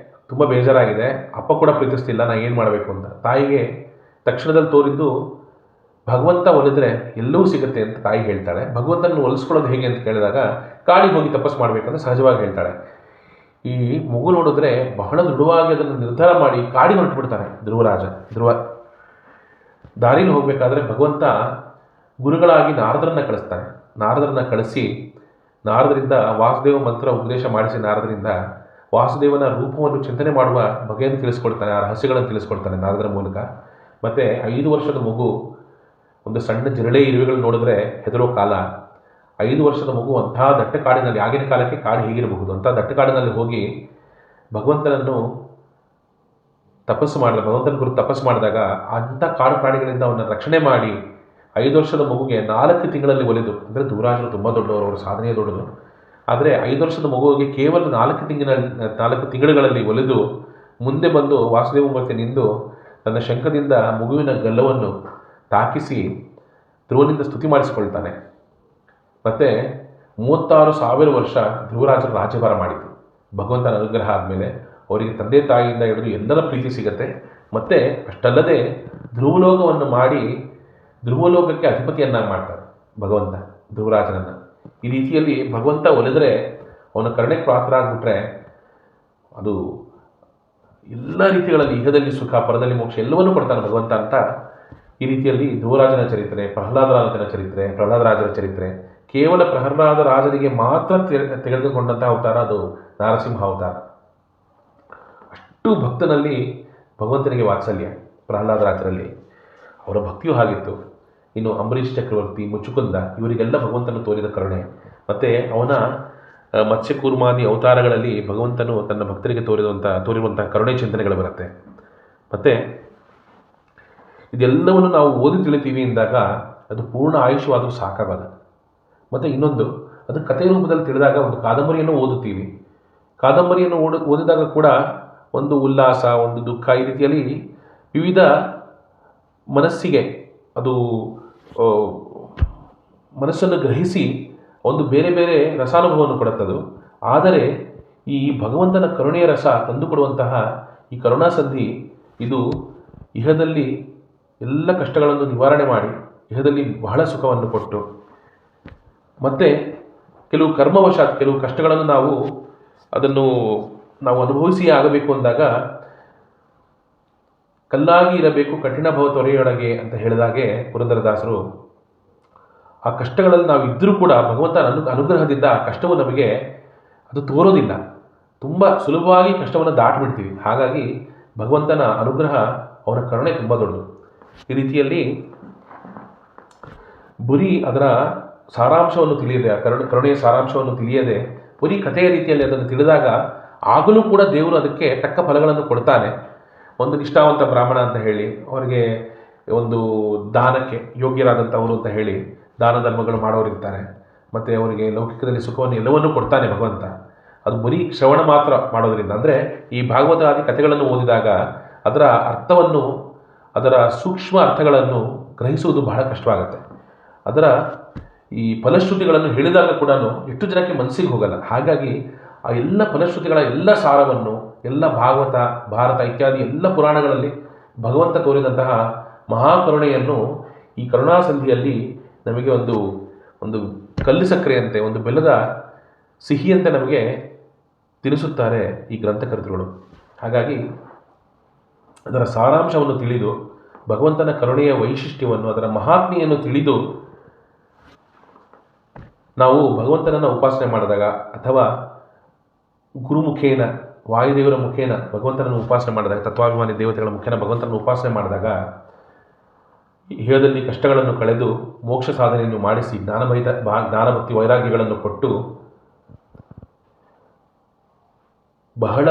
ತುಂಬ ಬೇಜಾರಾಗಿದೆ, ಅಪ್ಪ ಕೂಡ ಪ್ರೀತಿಸ್ತಿಲ್ಲ, ನಾನು ಏನು ಮಾಡಬೇಕು ಅಂತ. ತಾಯಿಗೆ ತಕ್ಷಣದಲ್ಲಿ ತೋರಿದ್ದು ಭಗವಂತ ಒಲಿದ್ರೆ ಎಲ್ಲವೂ ಸಿಗುತ್ತೆ ಅಂತ ತಾಯಿ ಹೇಳ್ತಾಳೆ. ಭಗವಂತನ ಒಲಿಸ್ಕೊಳ್ಳೋದು ಹೇಗೆ ಅಂತ ಕೇಳಿದಾಗ ಕಾಡಿಗೆ ಹೋಗಿ ತಪಸ್ಸು ಮಾಡಬೇಕಂತ ಸಹಜವಾಗಿ ಹೇಳ್ತಾಳೆ. ಈ ಮಗು ನೋಡಿದ್ರೆ ಬಹಳ ದೃಢವಾಗಿ ಅದನ್ನು ನಿರ್ಧಾರ ಮಾಡಿ ಕಾಡಿಗೆ ಹೊರಟುಬಿಡ್ತಾನೆ ಧ್ರುವ. ದಾರಿಲಿ ಹೋಗಬೇಕಾದ್ರೆ ಭಗವಂತ ಗುರುಗಳಾಗಿ ನಾರದರನ್ನ ಕಳಿಸ್ತಾನೆ. ನಾರದರನ್ನ ಕಳಿಸಿ ನಾರದರಿಂದ ವಾಸುದೇವ ಮಂತ್ರ ಉಪದೇಶ ಮಾಡಿಸಿ ನಾರದರಿಂದ ವಾಸುದೇವನ ರೂಪವನ್ನು ಚಿಂತನೆ ಮಾಡುವ ಬಗೆಯನ್ನು ತಿಳಿಸ್ಕೊಡ್ತಾನೆ, ಆ ರಹಸ್ಯಗಳನ್ನು ತಿಳಿಸ್ಕೊಡ್ತಾನೆ ನಾರದರ ಮೂಲಕ. ಮತ್ತು 5 ವರ್ಷದ ಮಗು ಒಂದು ಸಣ್ಣ ಜಿರಳೆ ಇರುವೆಗಳು ನೋಡಿದ್ರೆ ಹೆದರೋ ಕಾಲ. 5 ವರ್ಷದ ಮಗು ಅಂತಹ ದಟ್ಟ ಕಾಡಿನಲ್ಲಿ, ಆಗಿನ ಕಾಲಕ್ಕೆ ಕಾಡು ಹೀಗಿರಬಹುದು, ಅಂಥ ದಟ್ಟ ಕಾಡಿನಲ್ಲಿ ಹೋಗಿ ಭಗವಂತನ ಕುರಿತು ತಪಸ್ಸು ಮಾಡಿದಾಗ ಅಂಥ ಕಾಡು ಪ್ರಾಣಿಗಳಿಂದ ಅವನ್ನ ರಕ್ಷಣೆ ಮಾಡಿ 5 ವರ್ಷದ ಮಗುಗೆ 4 ತಿಂಗಳಲ್ಲಿ ಒಲಿದು, ಅಂದರೆ ದುರಾಜರು ತುಂಬ ದೊಡ್ಡವರು, ಅವರ ಸಾಧನೆ ದೊಡ್ಡದು. ಆದರೆ 5 ವರ್ಷದ ಮಗುವಿಗೆ ಕೇವಲ 4 ತಿಂಗಳುಗಳಲ್ಲಿ ಒಲಿದು ಮುಂದೆ ಬಂದು ವಾಸುದೇವ ಮೂರ್ತಿ ನಿಂದು ತನ್ನ ಶಂಖದಿಂದ ಮಗುವಿನ ಗಲ್ಲವನ್ನು ತಾಕಿಸಿ ಧ್ರುವನಿಂದ ಸ್ತುತಿ ಮಾಡಿಸಿಕೊಳ್ತಾನೆ. ಮತ್ತು 36,000 ವರ್ಷ ಧ್ರುವರಾಜರು ರಾಜ್ಯಭಾರ ಮಾಡಿತು. ಭಗವಂತನ ಅನುಗ್ರಹ ಆದಮೇಲೆ ಅವರಿಗೆ ತಂದೆ ತಾಯಿಯಿಂದ ಹಿಡಿದು ಎಲ್ಲರ ಪ್ರೀತಿ ಸಿಗುತ್ತೆ. ಮತ್ತು ಅಷ್ಟಲ್ಲದೆ ಧ್ರುವಲೋಕವನ್ನು ಮಾಡಿ ಧ್ರುವಲೋಕಕ್ಕೆ ಅಧಿಪತಿಯನ್ನಾಗಿ ಮಾಡ್ತಾರೆ ಭಗವಂತ ಧ್ರುವರಾಜನನ್ನು. ಈ ರೀತಿಯಲ್ಲಿ ಭಗವಂತ ಒಲಿದರೆ, ಅವನ ಕರುಣೆಗೆ ಪಾತ್ರರಾಗ್ಬಿಟ್ರೆ ಅದು ಎಲ್ಲ ರೀತಿಗಳಲ್ಲಿ ಇಹದಲ್ಲಿ ಸುಖ ಪರದಲ್ಲಿ ಮೋಕ್ಷ ಎಲ್ಲವನ್ನೂ ಕೊಡ್ತಾನೆ ಭಗವಂತ ಅಂತ. ಈ ರೀತಿಯಲ್ಲಿ ಧ್ರುವರಾಜನ ಚರಿತ್ರೆ, ಪ್ರಹ್ಲಾದರಾಜನ ಚರಿತ್ರೆ, ಪ್ರಹ್ಲಾದರಾಜರ ಚರಿತ್ರೆ ಕೇವಲ ಪ್ರಹ್ಲಾದರಾಜನಿಗೆ ಮಾತ್ರ ತೆಗೆದುಕೊಂಡಂತಹ ಅವತಾರ ಅದು ನಾರಸಿಂಹ ಅವತಾರ. ಅಷ್ಟು ಭಕ್ತನಲ್ಲಿ ಭಗವಂತನಿಗೆ ವಾತ್ಸಲ್ಯ ಪ್ರಹ್ಲಾದರಾಜರಲ್ಲಿ, ಅವರ ಭಕ್ತಿಯೂ ಹಾಗಿತ್ತು. ಇನ್ನು ಅಂಬರೀಷ್ ಚಕ್ರವರ್ತಿ, ಮುಚುಕುಂದ ಇವರಿಗೆಲ್ಲ ಭಗವಂತನು ತೋರಿದ ಕರುಣೆ. ಮತ್ತು ಅವನ ಮತ್ಸ್ಯಕೂರ್ಮಾದಿ ಅವತಾರಗಳಲ್ಲಿ ಭಗವಂತನು ತನ್ನ ಭಕ್ತರಿಗೆ ತೋರಿರುವಂಥ ಕರುಣೆ ಚಿಂತನೆಗಳು ಬರುತ್ತೆ. ಮತ್ತು ಇದೆಲ್ಲವನ್ನು ನಾವು ಓದಿ ತಿಳಿತೀವಿ ಎಂದಾಗ ಅದು ಪೂರ್ಣ ಆಯುಷ್ಯವಾದರೂ ಸಾಕಾಗಲ್ಲ. ಮತ್ತು ಇನ್ನೊಂದು, ಅದು ಕಥೆ ರೂಪದಲ್ಲಿ ತಿಳಿದಾಗ ಒಂದು ಕಾದಂಬರಿಯನ್ನು ಓದುತ್ತೀವಿ. ಕಾದಂಬರಿಯನ್ನು ಓದಿದಾಗ ಕೂಡ ಒಂದು ಉಲ್ಲಾಸ, ಒಂದು ದುಃಖ, ಈ ರೀತಿಯಲ್ಲಿ ವಿವಿಧ ಮನಸ್ಸಿಗೆ ಅದು ಮನಸ್ಸನ್ನು ಗ್ರಹಿಸಿ ಒಂದು ಬೇರೆ ಬೇರೆ ರಸಾನುಭವವನ್ನು ಕೊಡುತ್ತದು. ಆದರೆ ಈ ಭಗವಂತನ ಕರುಣೆಯ ರಸ ತಂದುಕೊಡುವಂತಹ ಈ ಕರುಣಾಸಂಧಿ ಇದು ಇಹದಲ್ಲಿ ಎಲ್ಲ ಕಷ್ಟಗಳನ್ನು ನಿವಾರಣೆ ಮಾಡಿ ಇಹದಲ್ಲಿ ಬಹಳ ಸುಖವನ್ನು ಕೊಟ್ಟು, ಮತ್ತು ಕೆಲವು ಕರ್ಮವಶಾತ್ ಕೆಲವು ಕಷ್ಟಗಳನ್ನು ನಾವು ಅನುಭವಿಸಿಯೇ ಆಗಬೇಕು ಅಂದಾಗ ಕಲ್ಲಾಗಿ ಇರಬೇಕು ಕಠಿಣ ಭವ ತೊರೆಯೊಳಗೆ ಅಂತ ಹೇಳಿದಾಗೆ ಪುರಂದರದಾಸರು ಆ ಕಷ್ಟಗಳಲ್ಲಿ ನಾವು ಇದ್ದರೂ ಕೂಡ ಭಗವಂತನ ಅನುಗ್ರಹದಿಂದ ಆ ಕಷ್ಟವು ನಮಗೆ ಅದು ತೋರೋದಿಲ್ಲ. ತುಂಬ ಸುಲಭವಾಗಿ ಕಷ್ಟವನ್ನು ದಾಟಿಬಿಡ್ತೀವಿ. ಹಾಗಾಗಿ ಭಗವಂತನ ಅನುಗ್ರಹ, ಅವನ ಕರುಣೆ ತುಂಬ ದೊಡ್ಡದು. ಈ ರೀತಿಯಲ್ಲಿ ಬರೀ ಅದರ ಸಾರಾಂಶವನ್ನು ತಿಳಿಯದೆ, ಆ ಕರುಣೆಯ ಸಾರಾಂಶವನ್ನು ತಿಳಿಯದೆ ಬರೀ ಕಥೆಯ ರೀತಿಯಲ್ಲಿ ಅದನ್ನು ತಿಳಿದಾಗ ಆಗಲೂ ಕೂಡ ದೇವರು ಅದಕ್ಕೆ ತಕ್ಕ ಫಲಗಳನ್ನು ಕೊಡ್ತಾನೆ. ಒಂದು ನಿಷ್ಠಾವಂತ ಬ್ರಾಹ್ಮಣ ಅಂತ ಹೇಳಿ ಅವರಿಗೆ ಒಂದು ದಾನಕ್ಕೆ ಯೋಗ್ಯರಾದಂಥವರು ಅಂತ ಹೇಳಿ ದಾನ ಧರ್ಮಗಳು ಮಾಡೋರಿರ್ತಾರೆ. ಮತ್ತು ಅವರಿಗೆ ಲೌಕಿಕದಲ್ಲಿ ಸುಖವನ್ನು ಎಲ್ಲವನ್ನೂ ಕೊಡ್ತಾನೆ ಭಗವಂತ. ಅದು ಬರೀ ಶ್ರವಣ ಮಾತ್ರ ಮಾಡೋದರಿಂದ, ಅಂದರೆ ಈ ಭಾಗವತ ಆದಿ ಕಥೆಗಳನ್ನು ಓದಿದಾಗ ಅದರ ಅರ್ಥವನ್ನು, ಅದರ ಸೂಕ್ಷ್ಮ ಅರ್ಥಗಳನ್ನು ಗ್ರಹಿಸುವುದು ಬಹಳ ಕಷ್ಟವಾಗುತ್ತೆ. ಅದರ ಈ ಫಲಶ್ರುತಿಗಳನ್ನು ಹೇಳಿದಾಗ ಕೂಡ ಎಷ್ಟು ಜನಕ್ಕೆ ಮನಸ್ಸಿಗೆ ಹೋಗಲ್ಲ. ಹಾಗಾಗಿ ಆ ಎಲ್ಲ ಫಲಶ್ರುತಿಗಳ ಎಲ್ಲ ಸಾರವನ್ನು ಎಲ್ಲ ಭಾಗವತ, ಭಾರತ ಇತ್ಯಾದಿ ಎಲ್ಲ ಪುರಾಣಗಳಲ್ಲಿ ಭಗವಂತ ತೋರಿದಂತಹ ಮಹಾಕರುಣೆಯನ್ನು ಈ ಕರುಣಾಸಂಧಿಯಲ್ಲಿ ನಮಗೆ ಒಂದು ಕಲ್ಲು ಸಕ್ಕರೆಯಂತೆ, ಒಂದು ಬೆಲ್ಲದ ಸಿಹಿಯಂತೆ ನಮಗೆ ತಿಳಿಸುತ್ತಾರೆ ಈ ಗ್ರಂಥಕರ್ತೃಗಳು. ಹಾಗಾಗಿ ಅದರ ಸಾರಾಂಶವನ್ನು ತಿಳಿದು ಭಗವಂತನ ಕರುಣೆಯ ವೈಶಿಷ್ಟ್ಯವನ್ನು, ಅದರ ಮಹಾತ್ಮೆಯನ್ನು ತಿಳಿದು ನಾವು ಭಗವಂತನನ್ನು ಉಪಾಸನೆ ಮಾಡಿದಾಗ ಅಥವಾ ಗುರುಮುಖೇನ, ವಾಯುದೇವರ ಮುಖೇನ ಭಗವಂತನನ್ನು ಉಪಾಸನೆ ಮಾಡಿದಾಗ, ತತ್ವಾಭಿಮಾನಿ ದೇವತೆಗಳ ಮುಖೇನ ಭಗವಂತನನ್ನು ಉಪಾಸನೆ ಮಾಡಿದಾಗ ಇಹದಲ್ಲಿ ಕಷ್ಟಗಳನ್ನು ಕಳೆದು ಮೋಕ್ಷ ಸಾಧನೆಯನ್ನು ಮಾಡಿಸಿ ಜ್ಞಾನಭಕ್ತಿ ವೈರಾಗ್ಯಗಳನ್ನು ಕೊಟ್ಟು ಬಹಳ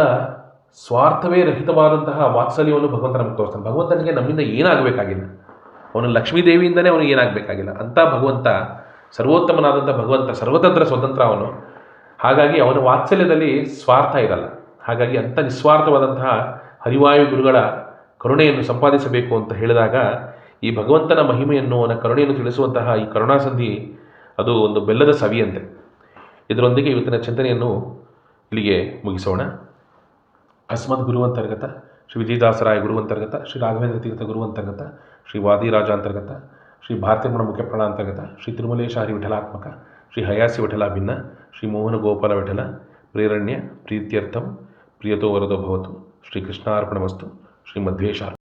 ಸ್ವಾರ್ಥವೇ ರಹಿತವಾದಂತಹ ವಾತ್ಸಲ್ಯವನ್ನು ಭಗವಂತ ನಮಗೆ ತೋರಿಸ್ತಾನೆ. ಭಗವಂತನಿಗೆ ನಮ್ಮಿಂದ ಏನಾಗಬೇಕಾಗಿಲ್ಲ, ಅವನು ಲಕ್ಷ್ಮೀದೇವಿಯಿಂದಲೇ ಅವನಿಗೆ ಏನಾಗಬೇಕಾಗಿಲ್ಲ. ಅಂಥ ಭಗವಂತ, ಸರ್ವೋತ್ತಮನಾದಂಥ ಭಗವಂತ, ಸರ್ವತಂತ್ರ ಸ್ವತಂತ್ರ ಅವನು. ಹಾಗಾಗಿ ಅವನ ವಾತ್ಸಲ್ಯದಲ್ಲಿ ಸ್ವಾರ್ಥ ಇರಲ್ಲ. ಹಾಗಾಗಿ ಅಂಥ ನಿಸ್ವಾರ್ಥವಾದಂತಹ ಹರಿವಾಯು ಗುರುಗಳ ಕರುಣೆಯನ್ನು ಸಂಪಾದಿಸಬೇಕು ಅಂತ ಹೇಳಿದಾಗ ಈ ಭಗವಂತನ ಮಹಿಮೆಯನ್ನು, ಅವನ ಕರುಣೆಯನ್ನು ತಿಳಿಸುವಂತಹ ಈ ಕರುಣಾಸಂಧಿ ಅದು ಒಂದು ಬೆಲ್ಲದ ಸವಿಯಂತೆ. ಇದರೊಂದಿಗೆ ಇವತ್ತಿನ ಚಿಂತನೆಯನ್ನು ಇಲ್ಲಿಗೆ ಮುಗಿಸೋಣ. ಅಸ್ಮದ್ ಗುರುವಂತರ್ಗತ ಶ್ರೀ ವಿಜಯದಾಸರಾಯ ಗುರುವಂತರ್ಗತ ಶ್ರೀ ರಾಘವೇಂದ್ರ ತೀರ್ಥ ಗುರುವಂತರ್ಗತ ಶ್ರೀ ವಾದಿರಾಜ ಅಂತರ್ಗತ ಶ್ರೀ ಭಾರತೀರ್ಮಣ ಮುಖ್ಯಪ್ರಾಣ ಅಂತರ್ಗತ ಶ್ರೀ ತಿರುಮಲೇಶ ಹರಿ ವಿಠಲಾತ್ಮಕ ಶ್ರೀ ಹಯಾಸಿ ವಿಠಲ ಭಿನ್ನ ಶ್ರೀ ಮೋಹನ ಗೋಪಾಲ ವಿಠಲ ಪ್ರೇರಣ್ಯ ಪ್ರೀತ್ಯರ್ಥಂ ಪ್ರಿಯತೋ ವರದೋ ಭವತು. ಶ್ರೀ ಕೃಷ್ಣಾರ್ಪಣಮಸ್ತು. ಶ್ರೀ ಮಧ್ವೇಶ.